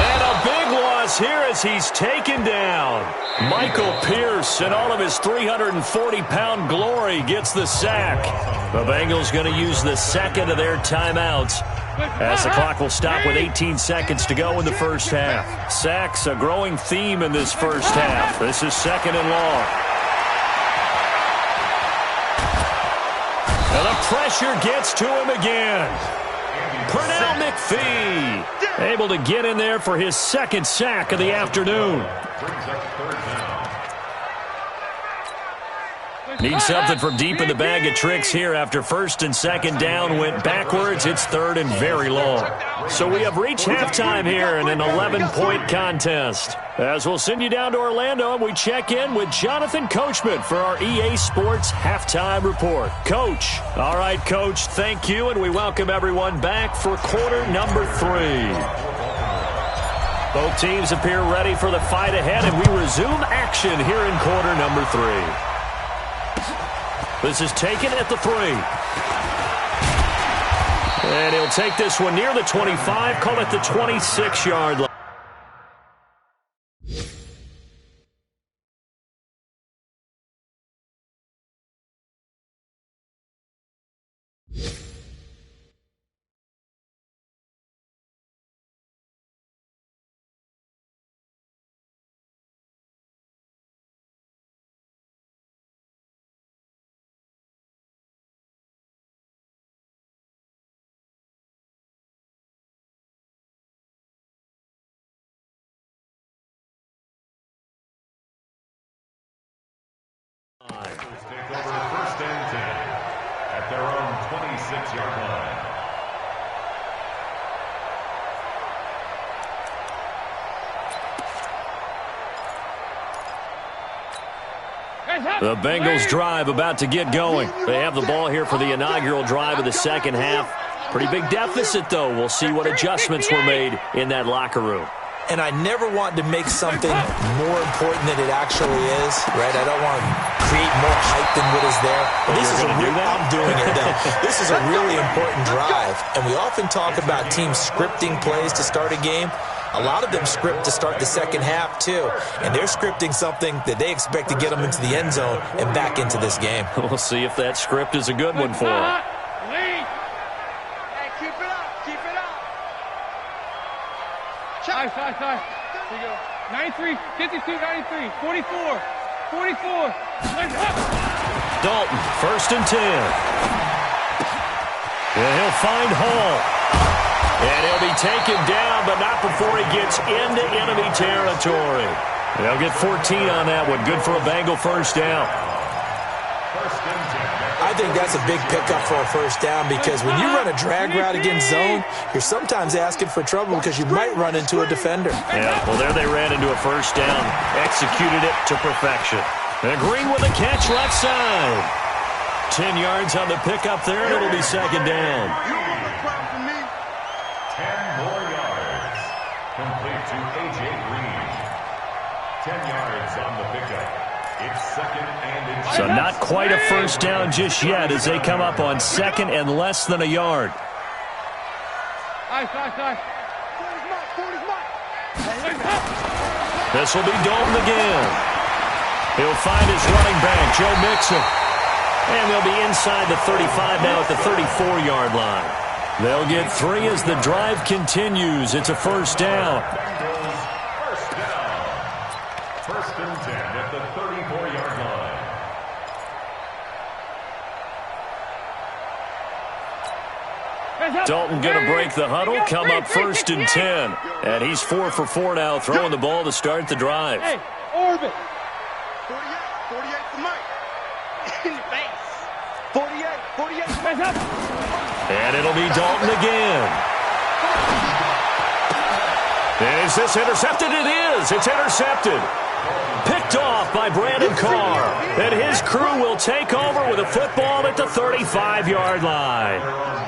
[SPEAKER 1] And a big loss here as he's taken down. Michael Pierce in all of his 340-pound glory gets the sack. The Bengals going to use the 2nd of their timeouts as the clock will stop with 18 seconds to go in the first half. Sacks a growing theme in this first half. This is 2nd and long. And the pressure gets to him again. Pernell McPhee able to get in there for his 2nd sack of the afternoon. Need something from deep in the bag of tricks here after first and second down went backwards. It's third and very long. So we have reached halftime here in an 11-point contest. As we'll send you down to Orlando, and we check in with Jonathan Coachman for our EA Sports Halftime Report. Coach. All right, Coach, thank you, and we welcome everyone back for quarter number 3. Both teams appear ready for the fight ahead, and we resume action here in quarter number 3. This is taken at the 3. And he'll take this one near the 25, call it the 26-yard line.
[SPEAKER 3] Take over first and 10 at their own 26-yard line.
[SPEAKER 1] The Bengals drive about to get going. They have the ball here for the inaugural drive of the second half. Pretty big deficit, though. We'll see what adjustments were made in that locker room.
[SPEAKER 2] And I never want to make something more important than it actually is, right? I don't want to create more hype than what is there. But this is I'm doing it now. This is a really important drive. And we often talk about teams scripting plays to start a game. A lot of them script to start the second half, too. And they're scripting something that they expect to get them into the end zone and back into this game.
[SPEAKER 1] We'll see if that script is a good one for them.
[SPEAKER 4] Nice. Here you go. 93, 52, 93, 44, 44.
[SPEAKER 1] Dalton, first and 10. And he'll find Hall. And he'll be taken down, but not before he gets into enemy territory. They'll get 14 on that one. Good for a Bengal first down.
[SPEAKER 2] I think that's a big pickup for a first down because when you run a drag route against zone, you're sometimes asking for trouble because you might run into a defender.
[SPEAKER 1] Yeah, well, there they ran into a first down. Executed it to perfection. And Green with a catch left side. 10 yards on the pickup there, and it'll be second down.
[SPEAKER 3] 10 more yards. Complete to A.J. Green. 10 yards on the pickup. It's second and inches.
[SPEAKER 1] So not quite a first down just yet as they come up on second and less than a yard. This will be Dalton again. He'll find his running back, Joe Mixon. And they'll be inside the 35 now at the 34-yard line. They'll get 3 as the drive continues. It's a first down.
[SPEAKER 3] First and 10 at the 34-yard line.
[SPEAKER 1] Dalton going to break the huddle, come up first and 10. And he's 4 for 4 now, throwing the ball to start the drive.
[SPEAKER 4] Hey, orbit.
[SPEAKER 5] 48 for Mike. In the face. 48.
[SPEAKER 1] And it'll be Dalton again. And is this intercepted? It is. It's intercepted. Picked off by Brandon Carr. And his crew will take over with a football at the 35-yard line.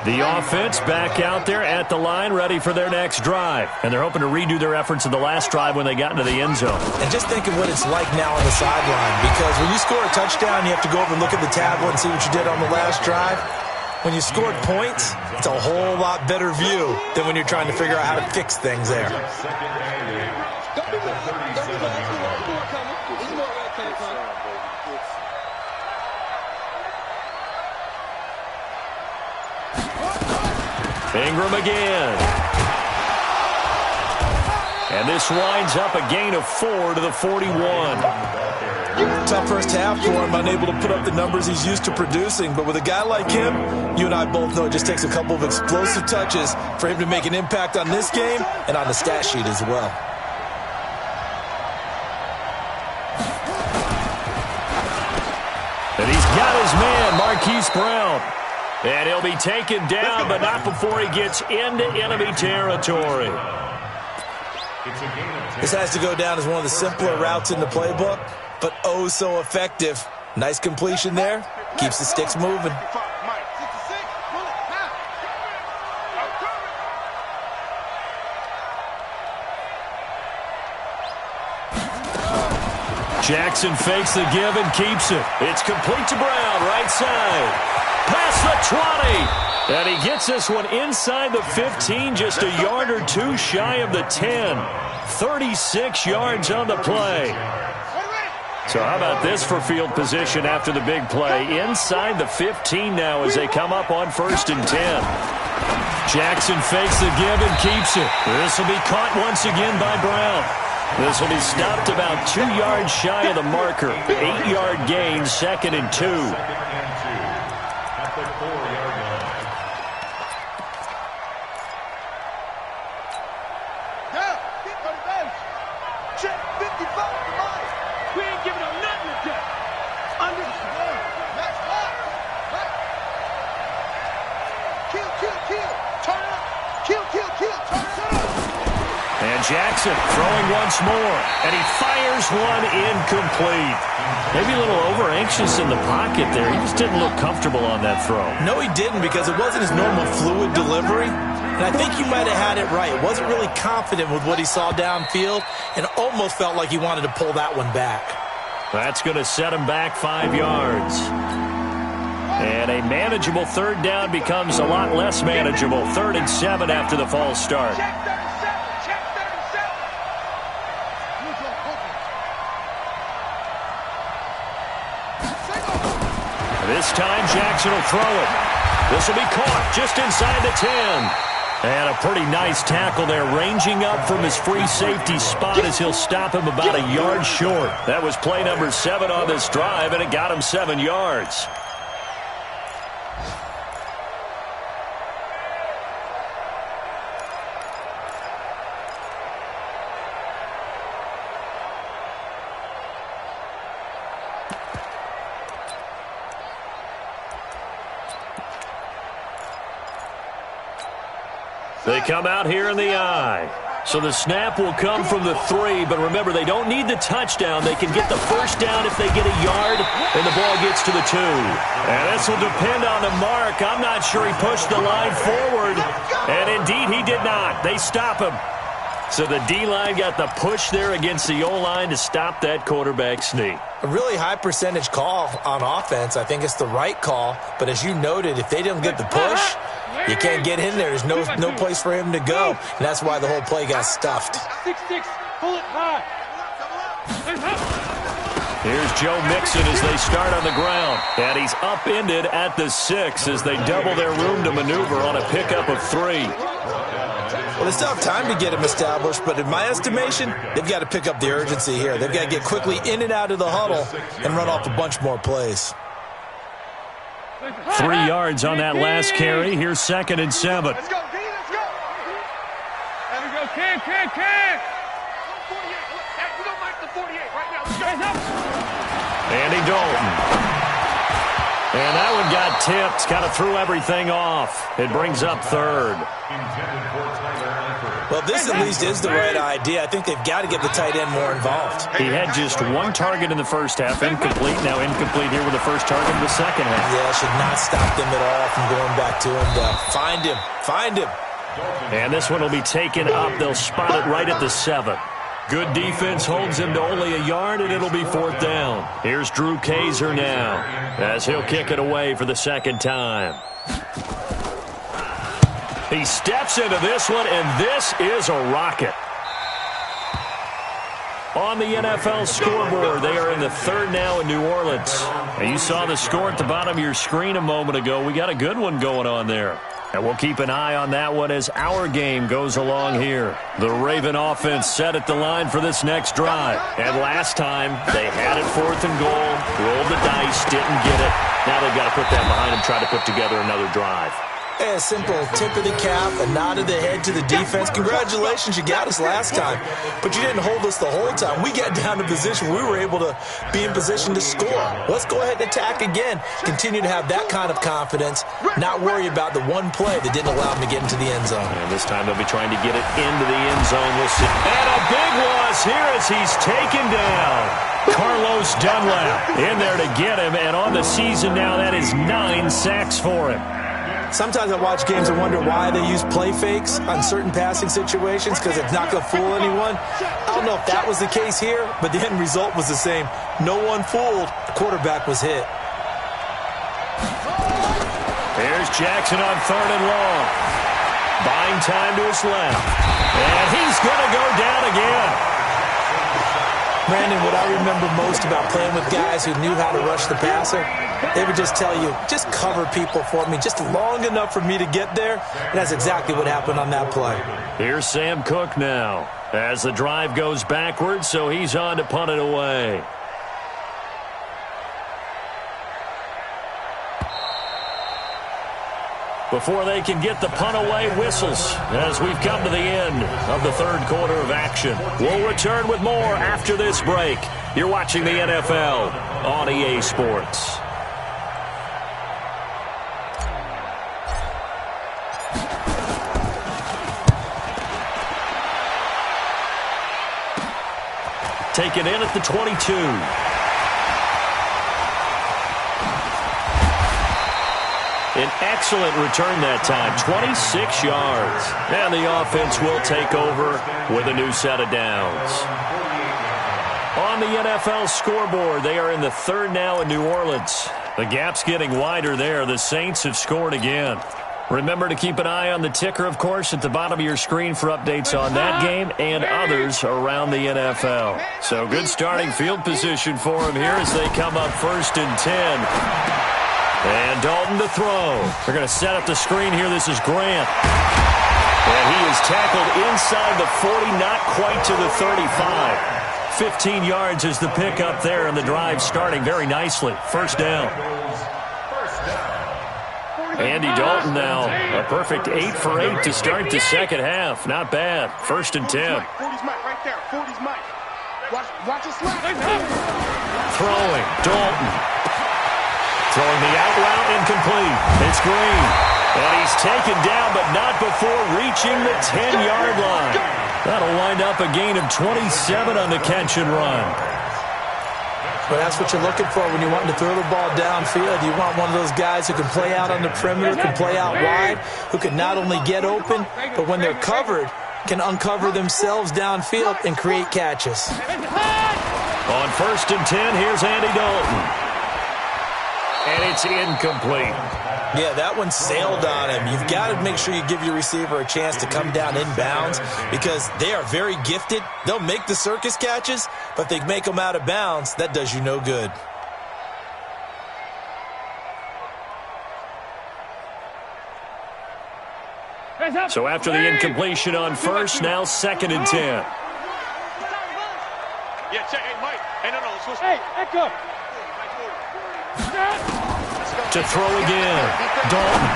[SPEAKER 1] The offense back out there at the line, ready for their next drive. And they're hoping to redo their efforts in the last drive when they got into the end zone.
[SPEAKER 2] And just think of what it's like now on the sideline. Because when you score a touchdown, you have to go over and look at the tablet and see what you did on the last drive. When you scored points, it's a whole lot better view than when you're trying to figure out how to fix things there.
[SPEAKER 1] Ingram again. And this winds up a gain of 4 to the 41.
[SPEAKER 2] Tough first half for him, unable to put up the numbers he's used to producing. But with a guy like him, you and I both know it just takes a couple of explosive touches for him to make an impact on this game and on the stat sheet as well.
[SPEAKER 1] And he's his man, Marquise Brown. And he'll be taken down, but not before he gets into enemy territory.
[SPEAKER 2] This has to go down as one of the simpler routes in the playbook, but oh so effective. Nice completion there. Keeps the sticks moving.
[SPEAKER 1] Jackson fakes the give and keeps it. It's complete to Brown, right side. Past the 20. And he gets this one inside the 15, just a yard or two shy of the 10. 36 yards on the play. So how about this for field position after the big play? Inside the 15 now as they come up on 1st and 10. Jackson fakes the give and keeps it. This will be caught once again by Brown. This will be stopped about 2 yards shy of the marker. 8-yard gain, 2nd and 2.
[SPEAKER 3] At the 4-yard line.
[SPEAKER 5] Yeah, get to the bench. Check 55 to Mike. We ain't giving up nothing today. Under. That's hot. Right. Kill, kill, kill. Turn it up. Kill, kill, kill. Turn it up.
[SPEAKER 1] And Jackson throwing once more, and he fires one incomplete. Maybe a little over-anxious in the pocket there. He just didn't look comfortable on that throw.
[SPEAKER 2] No, he didn't, because it wasn't his normal fluid delivery. And I think he might have had it right. Wasn't really confident with what he saw downfield and almost felt like he wanted to pull that one back.
[SPEAKER 1] That's going to set him back 5 yards. And a manageable 3rd down becomes a lot less manageable. 3rd and 7 after the false start. This time Jackson will throw it. This will be caught just inside the 10. And a pretty nice tackle there, ranging up from his free safety spot as he'll stop him about a yard short. That was play number 7 on this drive, and it got him 7 yards. They come out here in the I. So the snap will come from the 3, but remember, they don't need the touchdown. They can get the 1st down if they get a yard, and the ball gets to the 2. And this will depend on the mark. I'm not sure he pushed the line forward, and indeed he did not. They stop him. So the D-line got the push there against the O-line to stop that quarterback sneak.
[SPEAKER 2] A really high percentage call on offense. I think it's the right call, but as you noted, if they didn't get the push, you can't get in there. There's no place for him to go, and that's why the whole play got stuffed.
[SPEAKER 5] 6-6, pull it high.
[SPEAKER 1] Here's Joe Mixon as they start on the ground, and he's upended at the 6 as they double their room to maneuver on a pickup of 3.
[SPEAKER 2] Well, they still have time to get him established, but in my estimation, they've got to pick up the urgency here. They've got to get quickly in and out of the huddle and run off a bunch more plays.
[SPEAKER 1] 3 yards on that last carry. Here's 2nd and 7.
[SPEAKER 5] Let's go, D, let's go. There we go, Ken. We're going to mark the 48 right now. Let's go.
[SPEAKER 1] Andy Dalton. And that one got tipped, kind of threw everything off. It brings up 3rd.
[SPEAKER 2] Well, this at least is the right idea. I think they've got to get the tight end more involved.
[SPEAKER 1] He had just 1 target in the first half, incomplete. Now incomplete here with the first target in the second half.
[SPEAKER 2] Yeah, should not stop them at all from going back to him. Find him.
[SPEAKER 1] And this one will be taken up. They'll spot it right at the 7. Good defense holds him to only a yard, and it'll be 4th down. Here's Drew Kaiser now as he'll kick it away for the 2nd time. He steps into this one, and this is a rocket. On the NFL scoreboard, they are in the 3rd now in New Orleans. And you saw the score at the bottom of your screen a moment ago. We got a good one going on there. And we'll keep an eye on that one as our game goes along here. The Raven offense set at the line for this next drive. And last time, they had it 4th and goal, rolled the dice, didn't get it. Now they've got to put that behind them, try to put together another drive.
[SPEAKER 2] A simple tip of the cap, a nod of the head to the defense. Congratulations, you got us last time, but you didn't hold us the whole time. We got down to position. We were able to be in position to score. Let's go ahead and attack again. Continue to have that kind of confidence, not worry about the one play that didn't allow them to get into the end zone.
[SPEAKER 1] And this time they'll be trying to get it into the end zone. We'll see. And a big loss here as he's taken down. Carlos Dunlap in there to get him, and on the season now, that is 9 sacks for him.
[SPEAKER 2] Sometimes I watch games and wonder why they use play fakes on certain passing situations, because it's not going to fool anyone. I don't know if that was the case here, but the end result was the same. No one fooled. The quarterback was hit.
[SPEAKER 1] There's Jackson on 3rd and long. Buying time to his left. And he's going to go down again.
[SPEAKER 2] Brandon, what I remember most about playing with guys who knew how to rush the passer, they would just tell you, just cover people for me, just long enough for me to get there. And that's exactly what happened on that play.
[SPEAKER 1] Here's Sam Cook now as the drive goes backwards, so he's on to punt it away. Before they can get the punt away, whistles as we've come to the end of the 3rd quarter of action. We'll return with more after this break. You're watching the NFL on EA Sports. Taken in at the 22. An excellent return that time, 26 yards. And the offense will take over with a new set of downs. On the NFL scoreboard, they are in the 3rd now in New Orleans. The gap's getting wider there. The Saints have scored again. Remember to keep an eye on the ticker, of course, at the bottom of your screen for updates on that game and others around the NFL. So good starting field position for them here as they come up 1st and 10. And Dalton to throw. They're going to set up the screen here. This is Grant. And he is tackled inside the 40, not quite to the 35. 15 yards is the pickup there, and the drive starting very nicely. 1st down. Andy Dalton now, a perfect 8 for 8 to start the second half. Not bad. 1st and 10.
[SPEAKER 4] 40's Mike right there. 40's Mike. Watch it slap.
[SPEAKER 1] Throwing. Dalton. Throwing the out route incomplete. It's Green. And he's taken down, but not before reaching the 10-yard line. That'll wind up a gain of 27 on the catch and run.
[SPEAKER 2] But that's what you're looking for when you're wanting to throw the ball downfield. You want one of those guys who can play out on the perimeter, can play out wide, who can not only get open, but when they're covered, can uncover themselves downfield and create catches.
[SPEAKER 1] On 1st and 10, here's Andy Dalton. And it's incomplete.
[SPEAKER 2] Yeah, that one sailed on him. You've got to make sure you give your receiver a chance to come down inbounds because they are very gifted. They'll make the circus catches, but if they make them out of bounds, that does you no good.
[SPEAKER 1] So after the incompletion on 1st, now 2nd and 10.
[SPEAKER 4] Yeah, check. Hey, Mike. Hey, no. Hey, Echo.
[SPEAKER 1] To throw again. Dalton.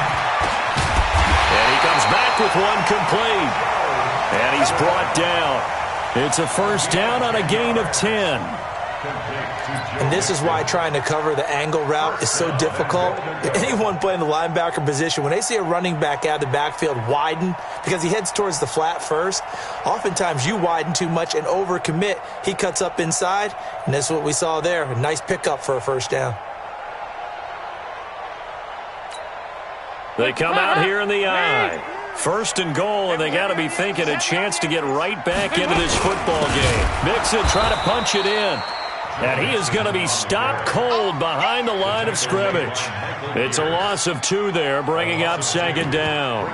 [SPEAKER 1] And he comes back with one complete. And he's brought down. It's a 1st down on a gain of 10.
[SPEAKER 2] And this is why trying to cover the angle route is so difficult. Anyone playing the linebacker position, when they see a running back out of the backfield widen, because he heads towards the flat first, oftentimes you widen too much and overcommit. He cuts up inside, and that's what we saw there. A nice pickup for a 1st down.
[SPEAKER 1] They come out here in the eye. 1st and goal, and they got to be thinking a chance to get right back into this football game. Mixon trying to punch it in. And he is going to be stopped cold behind the line of scrimmage. It's a loss of 2 there, bringing up 2nd down.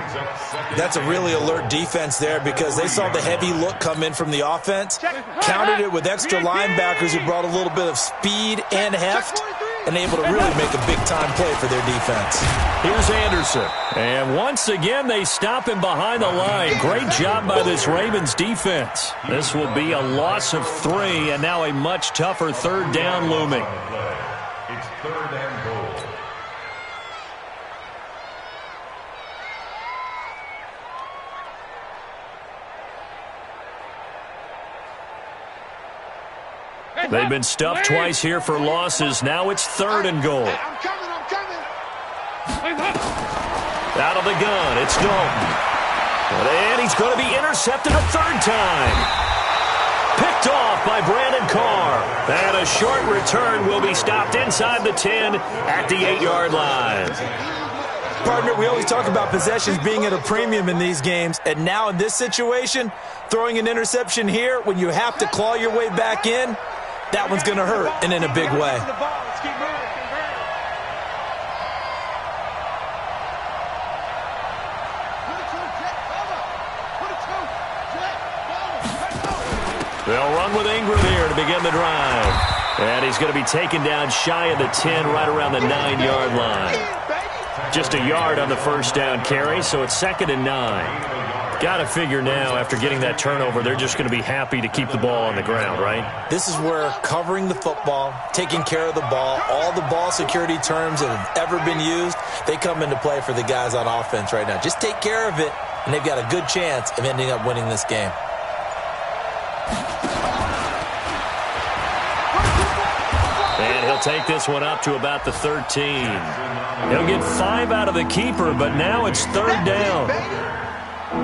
[SPEAKER 2] That's a really alert defense there because they saw the heavy look come in from the offense, countered it with extra linebackers who brought a little bit of speed and heft, and able to really make a big-time play for their defense.
[SPEAKER 1] Here's Anderson. And once again, they stop him behind the line. Great job by this Ravens defense. This will be a loss of 3, and now a much tougher 3rd down looming.
[SPEAKER 3] It's 3rd and goal.
[SPEAKER 1] They've been stuffed twice here for losses. Now it's 3rd and goal.
[SPEAKER 5] I'm coming.
[SPEAKER 1] Out of the gun, it's Dalton. And he's going to be intercepted a 3rd time. Picked off by Brandon Carr. And a short return will be stopped inside the 10 at the 8-yard line.
[SPEAKER 2] Partner, we always talk about possessions being at a premium in these games, and now in this situation, throwing an interception here when you have to claw your way back in, that one's going to hurt, and in a big way.
[SPEAKER 1] They'll run with Ingram here to begin the drive. And he's going to be taken down shy of the 10, right around the 9-yard line. Just a yard on the first down carry, so it's 2nd and 9. Got to figure now, after getting that turnover, they're just going to be happy to keep the ball on the ground, right?
[SPEAKER 2] This is where covering the football, taking care of the ball, all the ball security terms that have ever been used, they come into play for the guys on offense right now. Just take care of it, and they've got a good chance of ending up winning this game.
[SPEAKER 1] And he'll take this one up to about the 13. He'll get 5 out of the keeper, but now it's 3rd down.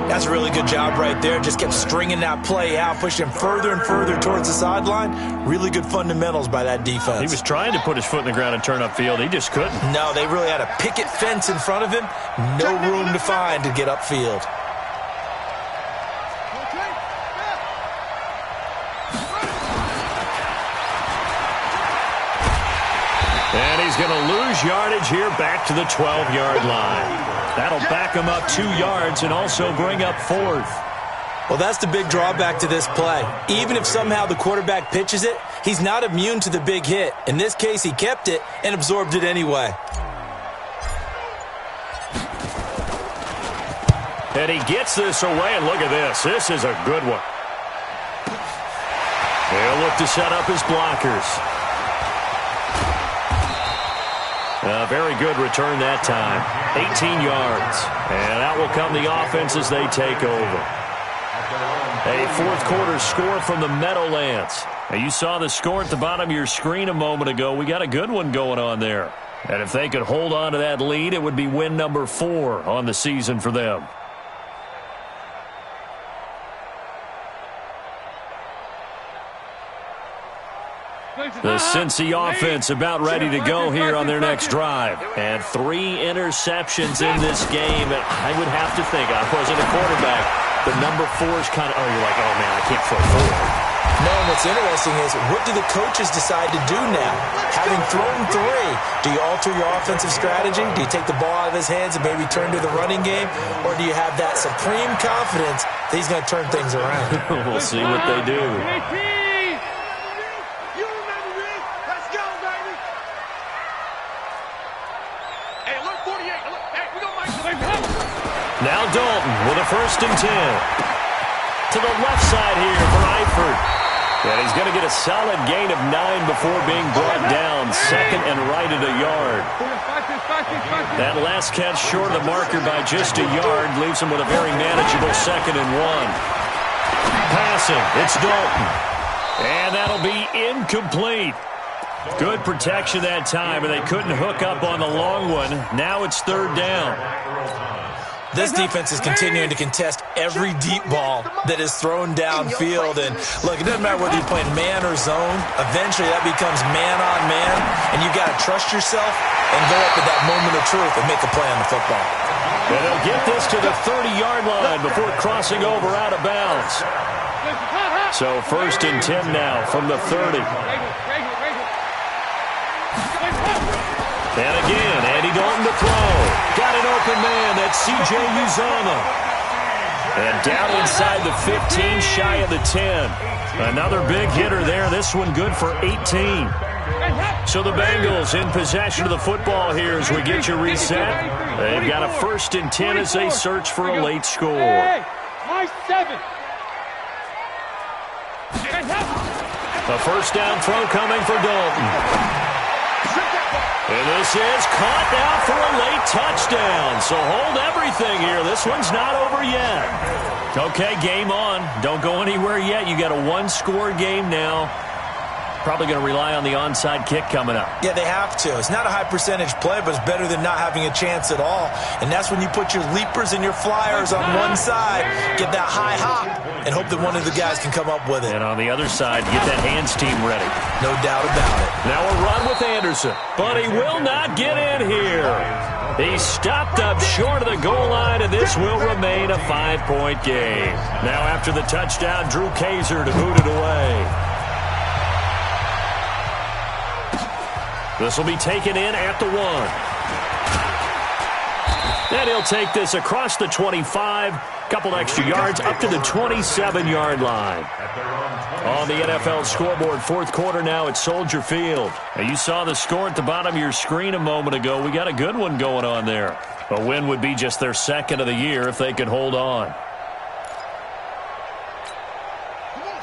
[SPEAKER 2] That's a really good job right there. Just kept stringing that play out, pushing him further and further towards the sideline. Really good fundamentals by that defense.
[SPEAKER 1] He was trying to put his foot in the ground and turn upfield. He just couldn't.
[SPEAKER 2] No, they really had a picket fence in front of him. No room to find to get upfield.
[SPEAKER 1] And he's going to lose yardage here back to the 12-yard line. That'll back him up 2 yards and also bring up 4th.
[SPEAKER 2] Well, that's the big drawback to this play. Even if somehow the quarterback pitches it, he's not immune to the big hit. In this case, he kept it and absorbed it anyway.
[SPEAKER 1] And he gets this away, and look at this. This is a good one. He'll look to set up his blockers. A very good return that time. 18 yards. And out will come the offense as they take over. A 4th quarter score from the Meadowlands. Now, you saw the score at the bottom of your screen a moment ago. We got a good one going on there. And if they could hold on to that lead, it would be win number 4 on the season for them. The Cincy offense about ready to go here on their next drive. And 3 interceptions in this game. And I would have to think, I wasn't a quarterback, but number 4 is kind of, you're like, oh, man, I can't throw 4.
[SPEAKER 2] No, and what's interesting is, what do the coaches decide to do now? Having thrown 3, do you alter your offensive strategy? Do you take the ball out of his hands and maybe turn to the running game? Or do you have that supreme confidence that he's going to turn things around?
[SPEAKER 1] We'll see what they do. Now Dalton with a 1st and 10. To the left side here for Eifert. And he's going to get a solid gain of 9 before being brought down. 2nd and right at a yard. That last catch short of the marker by just a yard leaves him with a very manageable 2nd and 1. Passing, it's Dalton. And that'll be incomplete. Good protection that time, and they couldn't hook up on the long one. Now it's 3rd down.
[SPEAKER 2] This defense is continuing to contest every deep ball that is thrown downfield. And, look, it doesn't matter whether you're playing man or zone. Eventually, that becomes man-on-man, and you've got to trust yourself and go up at that moment of truth and make a play on the football.
[SPEAKER 1] And they'll get this to the 30-yard line before crossing over out of bounds. So 1st and 10 now from the 30. And again, Andy Dalton to throw. Got an open man. That's C.J. Uzomah. And down inside the 15, shy of the 10. Another big hitter there. This one good for 18. So the Bengals in possession of the football here as we get you reset. They've got a 1st and 10 as they search for a late score. A 1st down throw coming for Dalton. And this is caught now for a late touchdown. So hold everything here. This one's not over yet. Okay, game on. Don't go anywhere yet. You got a 1-score game now. probably going to rely on the onside kick coming up.
[SPEAKER 2] Yeah, they have to. It's not a high percentage play, but it's better than not having a chance at all. And that's when you put your leapers and your flyers on one side, get that high hop, and hope that one of the guys can come up with it.
[SPEAKER 1] And on the other side, get that hands team ready.
[SPEAKER 2] No doubt about it.
[SPEAKER 1] Now a run with Anderson, but he will not get in here. He stopped up short of the goal line, and this will remain a 5-point game. Now after the touchdown, Drew Kaiser to boot it away. This will be taken in at the 1. And he'll take this across the 25, couple extra yards up to the 27-yard line. On the NFL scoreboard, fourth quarter now at Soldier Field. Now you saw the score at the bottom of your screen a moment ago. We got a good one going on there. A win would be just their second of the year if they could hold on.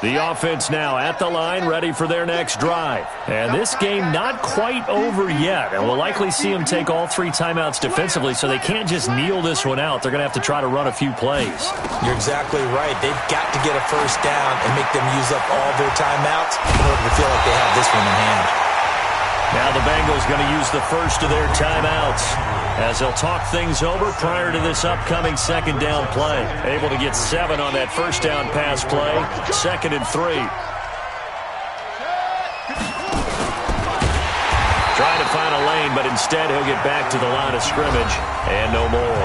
[SPEAKER 1] The offense now at the line, ready for their next drive. And this game not quite over yet. And we'll likely see them take all 3 timeouts defensively, so they can't just kneel this one out. They're going to have to try to run a few plays.
[SPEAKER 2] You're exactly right. They've got to get a first down and make them use up all their timeouts in order to feel like they have this one in hand.
[SPEAKER 1] Now the Bengals going to use the first of their timeouts as they'll talk things over prior to this upcoming second down play. Able to get 7 on that first down pass play. 2nd and 3. Trying to find a lane, but instead he'll get back to the line of scrimmage and no more.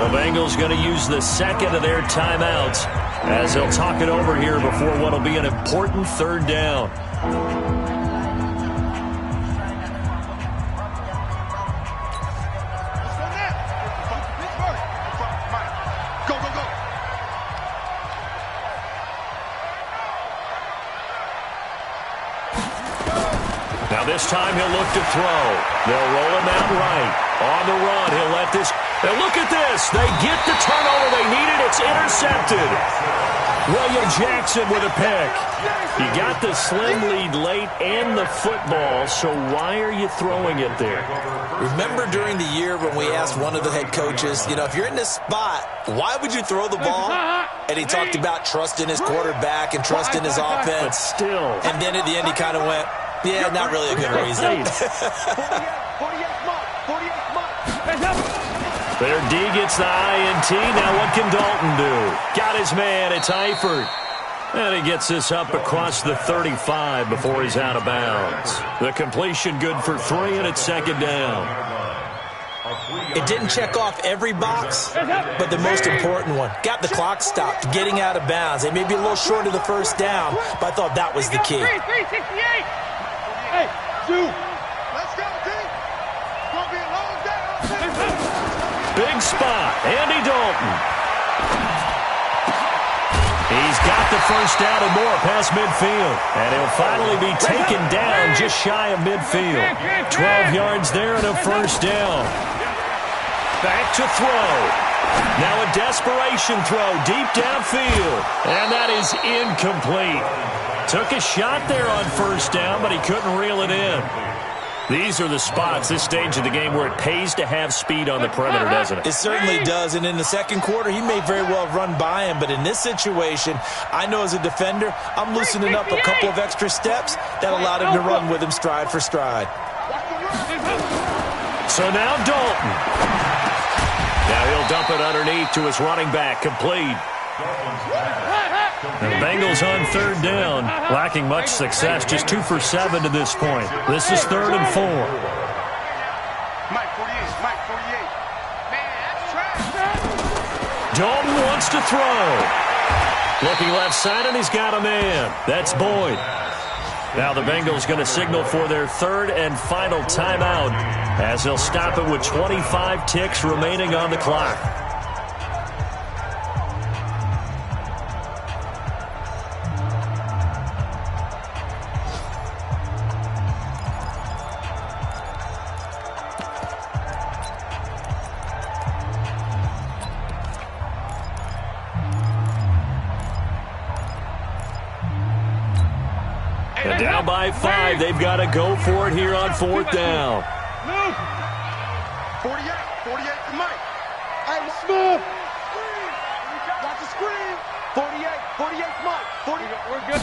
[SPEAKER 1] The Bengals going to use the second of their timeouts as they'll talk it over here before what will be an important third down. This time he'll look to throw. They'll roll him out right. On the run, he'll let this. And look at this. They get the turnover they needed. It's intercepted. William Jackson with a pick. You got the slim lead late and the football, so why are you throwing it there?
[SPEAKER 2] Remember during the year when we asked one of the head coaches, if you're in this spot, why would you throw the ball? And he talked about trusting his quarterback and trusting his offense.
[SPEAKER 1] But still.
[SPEAKER 2] And then at the end he kind of went, yeah, not really a good reason.
[SPEAKER 1] Their D gets the INT. Now what can Dalton do? Got his man. It's Eifert. And he gets this up across the 35 before he's out of bounds. The completion good for 3, and it's 2nd down.
[SPEAKER 2] It didn't check off every box, but the most important one. Got the clock stopped, getting out of bounds. They may be a little short of the first down, but I thought that was the key.
[SPEAKER 4] 368. Hey, 2. Let's go, team. It's going to be a long day.
[SPEAKER 1] Big spot. Andy Dalton. He's got the first down and more past midfield. And he'll finally be taken down just shy of midfield. 12 yards there and a first down. Back to throw. Now a desperation throw deep downfield. And that is incomplete. Took a shot there on first down, but he couldn't reel it in. These are the spots, this stage of the game, where it pays to have speed on the perimeter, doesn't it?
[SPEAKER 2] It certainly does, and in the second quarter, he may very well run by him, but in this situation, I know as a defender, I'm loosening up a couple of extra steps that allowed him to run with him stride for stride.
[SPEAKER 1] So now Dalton. Now he'll dump it underneath to his running back, complete. The Bengals on third down, lacking much success, just 2 for 7 to this point. This is 3rd and 4.
[SPEAKER 4] Mike 48, Mike 48. Man, that's trash.
[SPEAKER 1] Dalton wants to throw. Looking left side, and he's got a man. That's Boyd. Now the Bengals going to signal for their 3rd and final timeout as they'll stop it with 25 ticks remaining on the clock. And down by 5, they've got to go for it here on 4th down.
[SPEAKER 4] 48 to Mike. Hey, Smith. Watch the screen. 48.
[SPEAKER 5] 48's Mike. 40. We're good.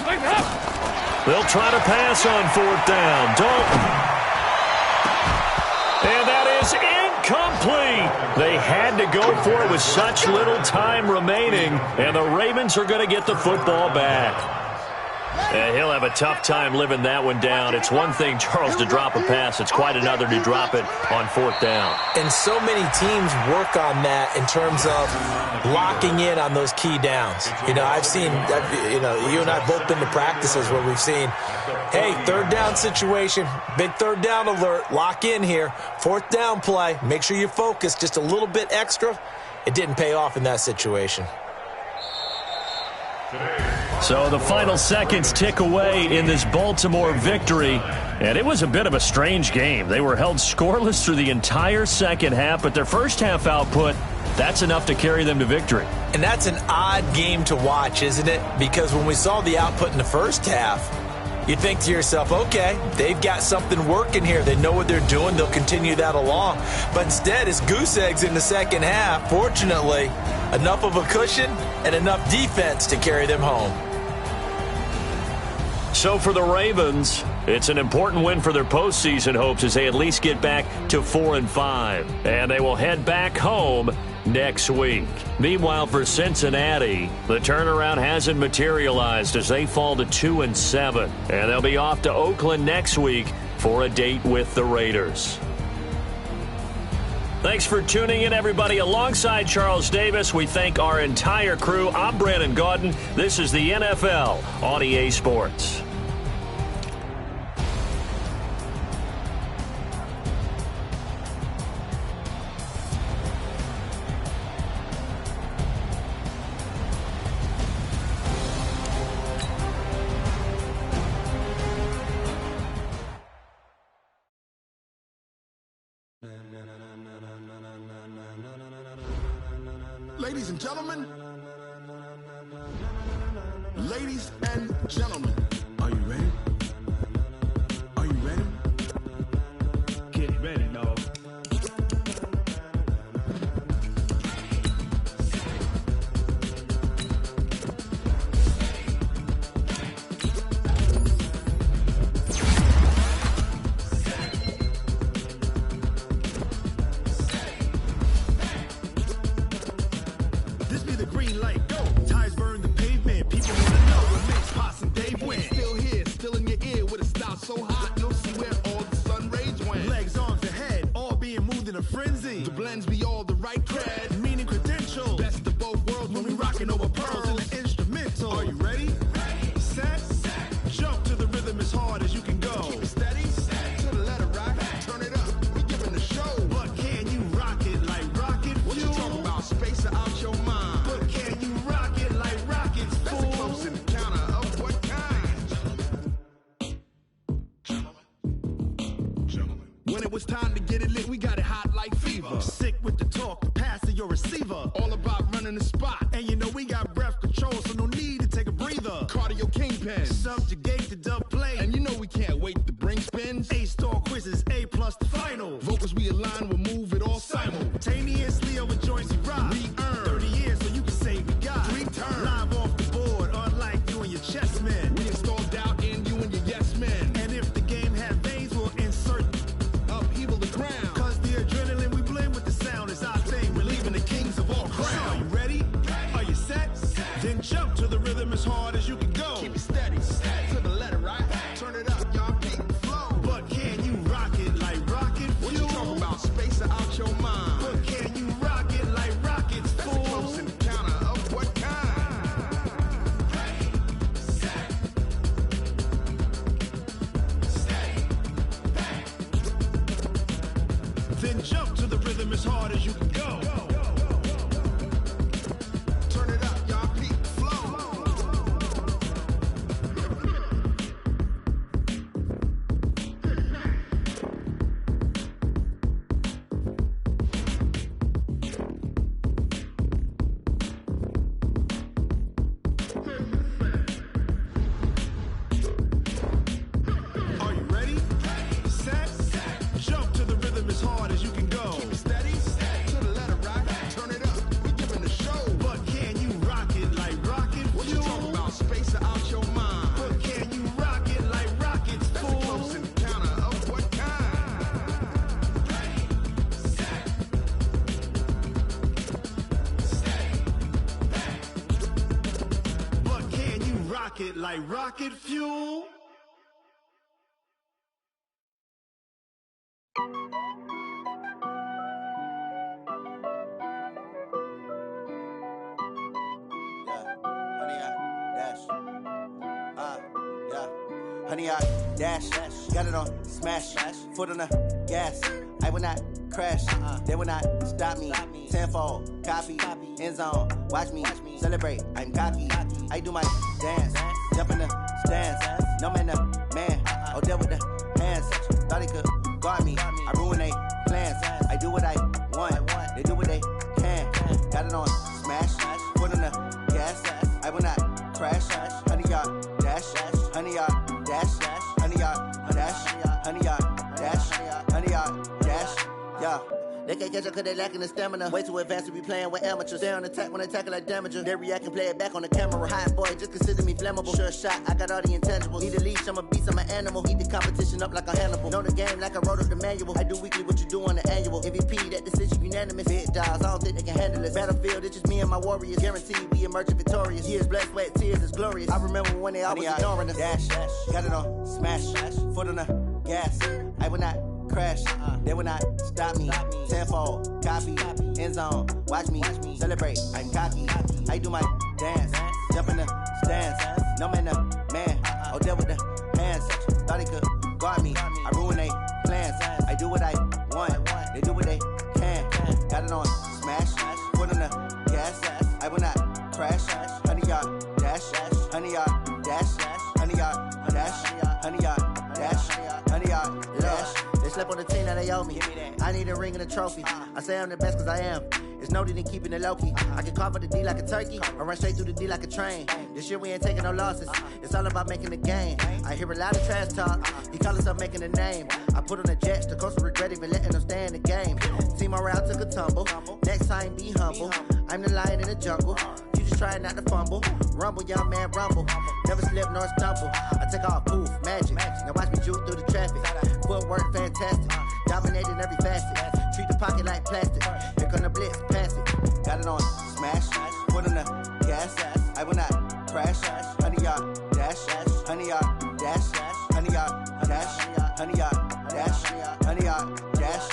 [SPEAKER 1] They'll try to pass on 4th down. Dalton. And that is incomplete. They had to go for it with such little time remaining, and the Ravens are going to get the football back. He'll have a tough time living that one down. It's one thing, Charles, to drop a pass. It's quite another to drop it on 4th down. And so many teams work on that in terms of locking in on those key downs. I've seen, you and I have both been to practices where we've seen, hey, 3rd down situation, big 3rd down alert, lock in here, 4th down play, make sure you focus just a little bit extra. It didn't pay off in that situation. So the final seconds tick away in this Baltimore victory, and it was a bit of a strange game. They were held scoreless through the entire second half, but their first half output, that's enough to carry them to victory. And that's an odd game to watch, isn't it? Because when we saw the output in the first half, you think to yourself, okay, they've got something working here. They know what they're doing. They'll continue that along. But instead, it's goose eggs in the second half. Fortunately, enough of a cushion and enough defense to carry them home. So for the Ravens, it's an important win for their postseason hopes as they at least get back to 4-5. And they will head back home next week. Meanwhile, for Cincinnati, the turnaround hasn't materialized as they fall to 2-7. And they'll be off to Oakland next week for a date with the Raiders. Thanks for tuning in, everybody. Alongside Charles Davis, we thank our entire crew. I'm Brandon Gaudin. This is the NFL on EA Sports.
[SPEAKER 11] Ladies and gentlemen, are you ready? Are you ready? Get ready, dog. This be the green light, go. Tires burn the pavement. People want to know what makes Pots and Dave win. Still here, still in your ear with a style so hot, you'll see where all the sun rays went. Legs, arms, ahead, all being moved in a frenzy. The blends be all the right cred, meaning credentials. Best of both worlds when we rocking over pearls in the instrumental. Are you ready? Set, jump to the rhythm as hard as you can go. Keep it steady, to the letter right, turn it up, we giving the show. But can you rock it like rocket fuel? What you talking about, space out your mind? But can you rock it like rockets, fool? That's a close encounter of what kind? Gentlemen. When it was time to get it lit, we got it hot like fever. Sick with the talk, the pass to your receiver. All about running the spot. And you know we got breath control, so no need to take a breather. Cardio kingpin, subjugate the dub play. And you know we can't wait to bring spins. A-star quizzes, A+ the final. Vocals we align, we'll move it all simultaneously over joints we rock. We earn 30 years, so you can say we got 3 turns. Live off the board, unlike you and your chess men. We install doubt in you and your yes men. And if the game had veins, we'll insert upheaval the ground. Cause the adrenaline we blend with the sound is our thing. We're leaving the kings of all crowns. So are you ready? Are you set? Then jump to the rhythm as hard as you can go. Keep it steady, to the letter right. Turn it up, y'all beat the flow. But can you rock it like rocket fuel? What you talking about, space out your mind? But can you rock it like rockets, fool? That's a close encounter of what kind? Then jump to the rhythm as hard as you can go. Turn it up, y'all beat the flow. rocket like rocket fuel.
[SPEAKER 12] Honey, I dash, got it on smash, foot on the gas. I will not crash, they will not stop me. Tenfold, copy, end zone, watch me celebrate. I'm cocky, I do my dance, jump in the stands. No man, the man, oh, there with the hands. Thought he could guard me, I ruin they plans. I do what I want, they do what they can. Got it on smash, foot on the gas. I will not crash, honey, y'all dash, honey, y'all dash, honey, y'all dash, honey, y'all dash, honey, y'all dash, yeah. They can't catch up cause they lacking the stamina. Way too advanced to be playing with amateurs. Stay on attack when they tackle like damager. They react and play it back on the camera. Hot boy, just consider me flammable. Sure shot, I got all the intangibles. Need a leash, I'm a beast, I'm an animal. Eat the competition up like a Hannibal. Know the game like I wrote up the manual. I do weekly what you do on the annual. MVP, that decision unanimous. Big dogs, I don't think they can handle it. Battlefield, it's just me and my warriors. Guaranteed we emerging victorious. Years, blood, sweat, tears, it's glorious. I remember when they always ignoring us. Dash, got it on smash, foot on the gas. I will not crash, they will not stop me. Tenfold, copy, end zone, watch me celebrate. I'm cocky, I do my dance, jump in the stands. No man, the man, oh, there with the hands. Thought he could guard me, I ruin they plans. I do what I want, they do what they can. Got it on smash, foot on the gas. I will not crash, honey, y'all dash, honey, y'all dash, honey, y'all dash, honey, y'all dash, honey, y'all dash. They slept on the team that they owe me. I need a ring and a trophy. I say I'm the best cause I am. It's no need in keeping it low-key. I can carve up the D like a turkey or run straight through the D like a train. This year we ain't taking no losses. It's all about making the game. I hear a lot of trash talk. He call himself making a name. I put on the Jets. The coach will regret even letting them stay in the game. Team morale took a tumble. Next time be humble. I'm the lion in the jungle. You just try not to fumble. Rumble, young man, rumble. Never slip nor stumble. I take off, poof, magic. Now watch me juke through the traffic. Footwork fantastic. Dominating every facet. Treat the pocket like plastic. Here come the blitz, pass it. Got it on smash. Foot on the gas. I will not crash. Honey, y'all dash. Honey, y'all dash. Honey, y'all dash. Honey, y'all dash. Honey, y'all dash.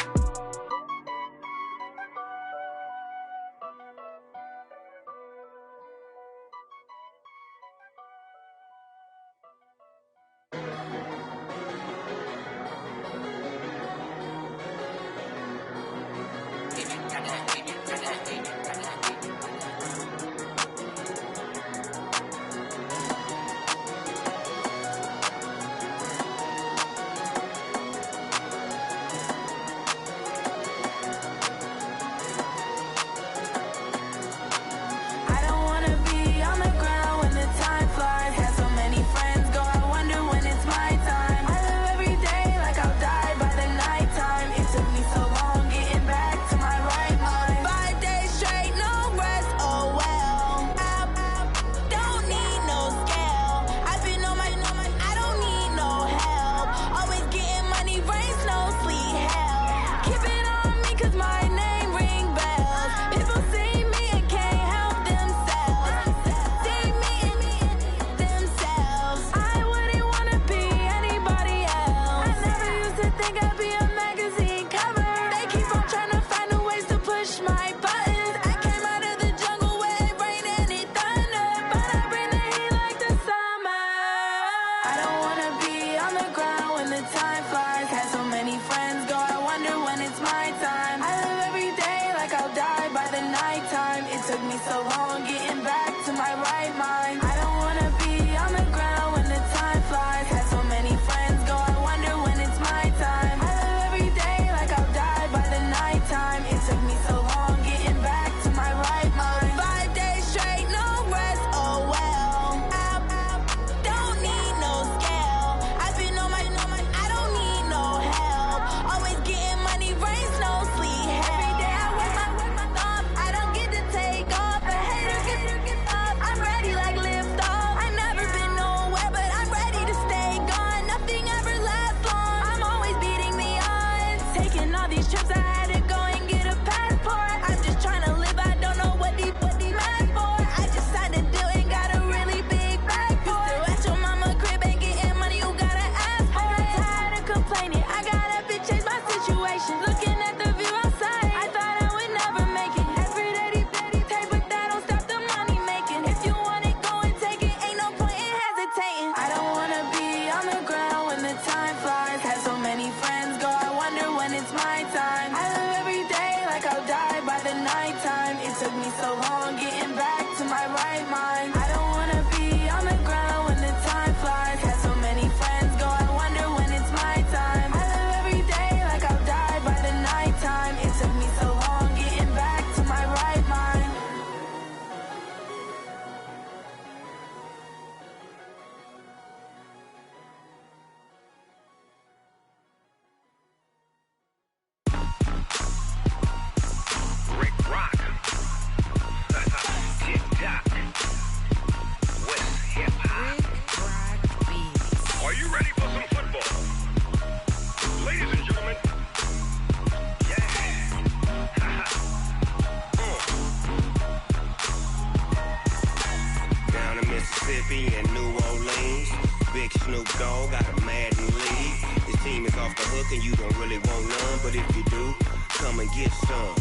[SPEAKER 13] Mississippi and New Orleans. Big Snoop Dogg got a Madden lead. His team is off the hook and you don't really want none, but if you do, come and get some.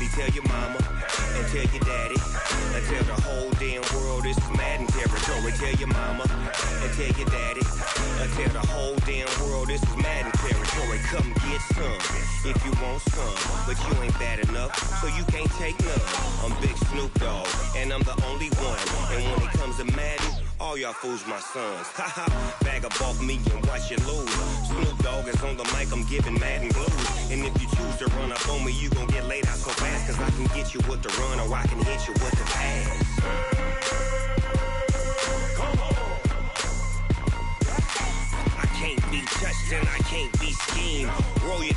[SPEAKER 13] See, tell your mama and tell your daddy and tell the whole damn world this is Madden territory. Tell your mama and tell your daddy and tell the whole damn world this is Madden territory. Come get some if you want some, but you ain't bad enough, so you can't take none. I'm Big Snoop Dogg and I'm the only one, and when it comes to Madden, all y'all fools my sons. Haha, bag up off me and watch you lose. Snoop Dogg is on the mic, I'm giving Madden blues. And if you choose to run up on me, you gon' get laid out so fast, cause I can get you with the run or I can hit you with the pass. Come on. I can't be touched and I can't be schemed. Roll you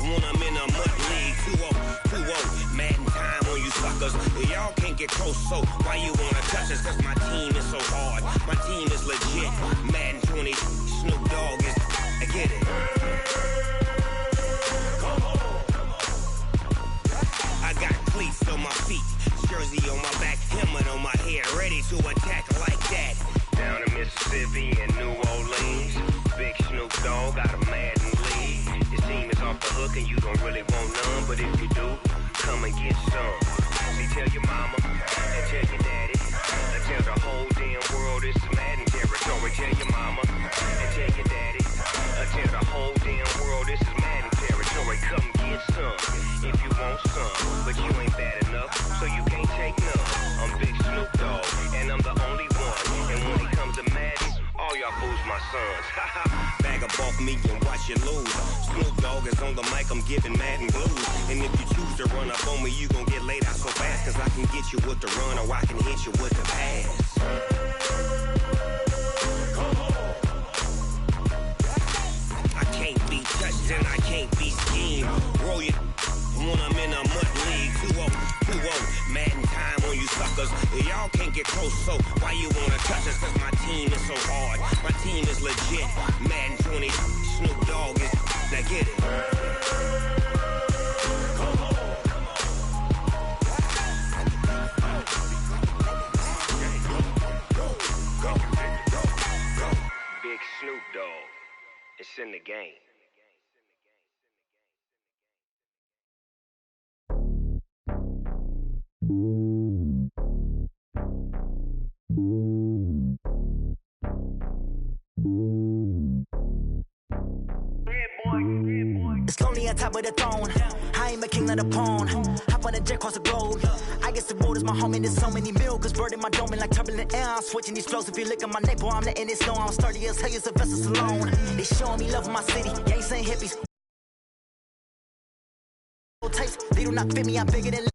[SPEAKER 13] when I'm in a mud league. 2-0, Madden time on you suckers. Y'all can't get close, so why you wanna touch us? Cause my team is so hard, my team is legit. Madden 20, Snoop Dogg is, I get it. Come on. I got cleats on my feet, jersey on my back, helmet on my head, ready to attack like that. Down in Mississippi and New Orleans, Big Snoop Dogg got a Madden lead. His team is off the hook and you don't really want none, but if you do, come and get some. See, tell your mama and tell your daddy and tell the whole damn world this is Madden territory. Tell your mama and tell your daddy and tell the whole damn world this is Madden territory. Come get some if you want some, but you ain't bad enough, so you can't take none. I'm Big Snoop Dogg and I'm the only one, and when it comes to Madden, all y'all fools my sons. Bag up off me and watch you lose. Snoop Dogg is on the mic, I'm giving Madden blues. And if you choose to run up on me, you gon' get laid out so fast, cause I can get you with the run or I can hit you with the pass. Come on. I can't be touched and I can't be schemed. Roll you when I'm in a mud league. 2-0, Madden time on you suckers. Y'all can't get close, so why you wanna touch us? Cause my team is so hard, my team is legit. Madden 20, Snoop Dogg is, now get it. Come on. Big Snoop Dogg, it's in the game.
[SPEAKER 6] It's lonely on top of the throne. I am a king of the pawn. Hop on a jet across the globe. I guess the world is my home and there's so many milk. Bird in my dome and like turbulent air. I'm switching these flows. If you look at my neck, boy, I'm letting it snow. I'm sturdy as hell as a vessel alone. They showing me love in my city. Gangs saying hippies. They do not fit me. I'm bigger than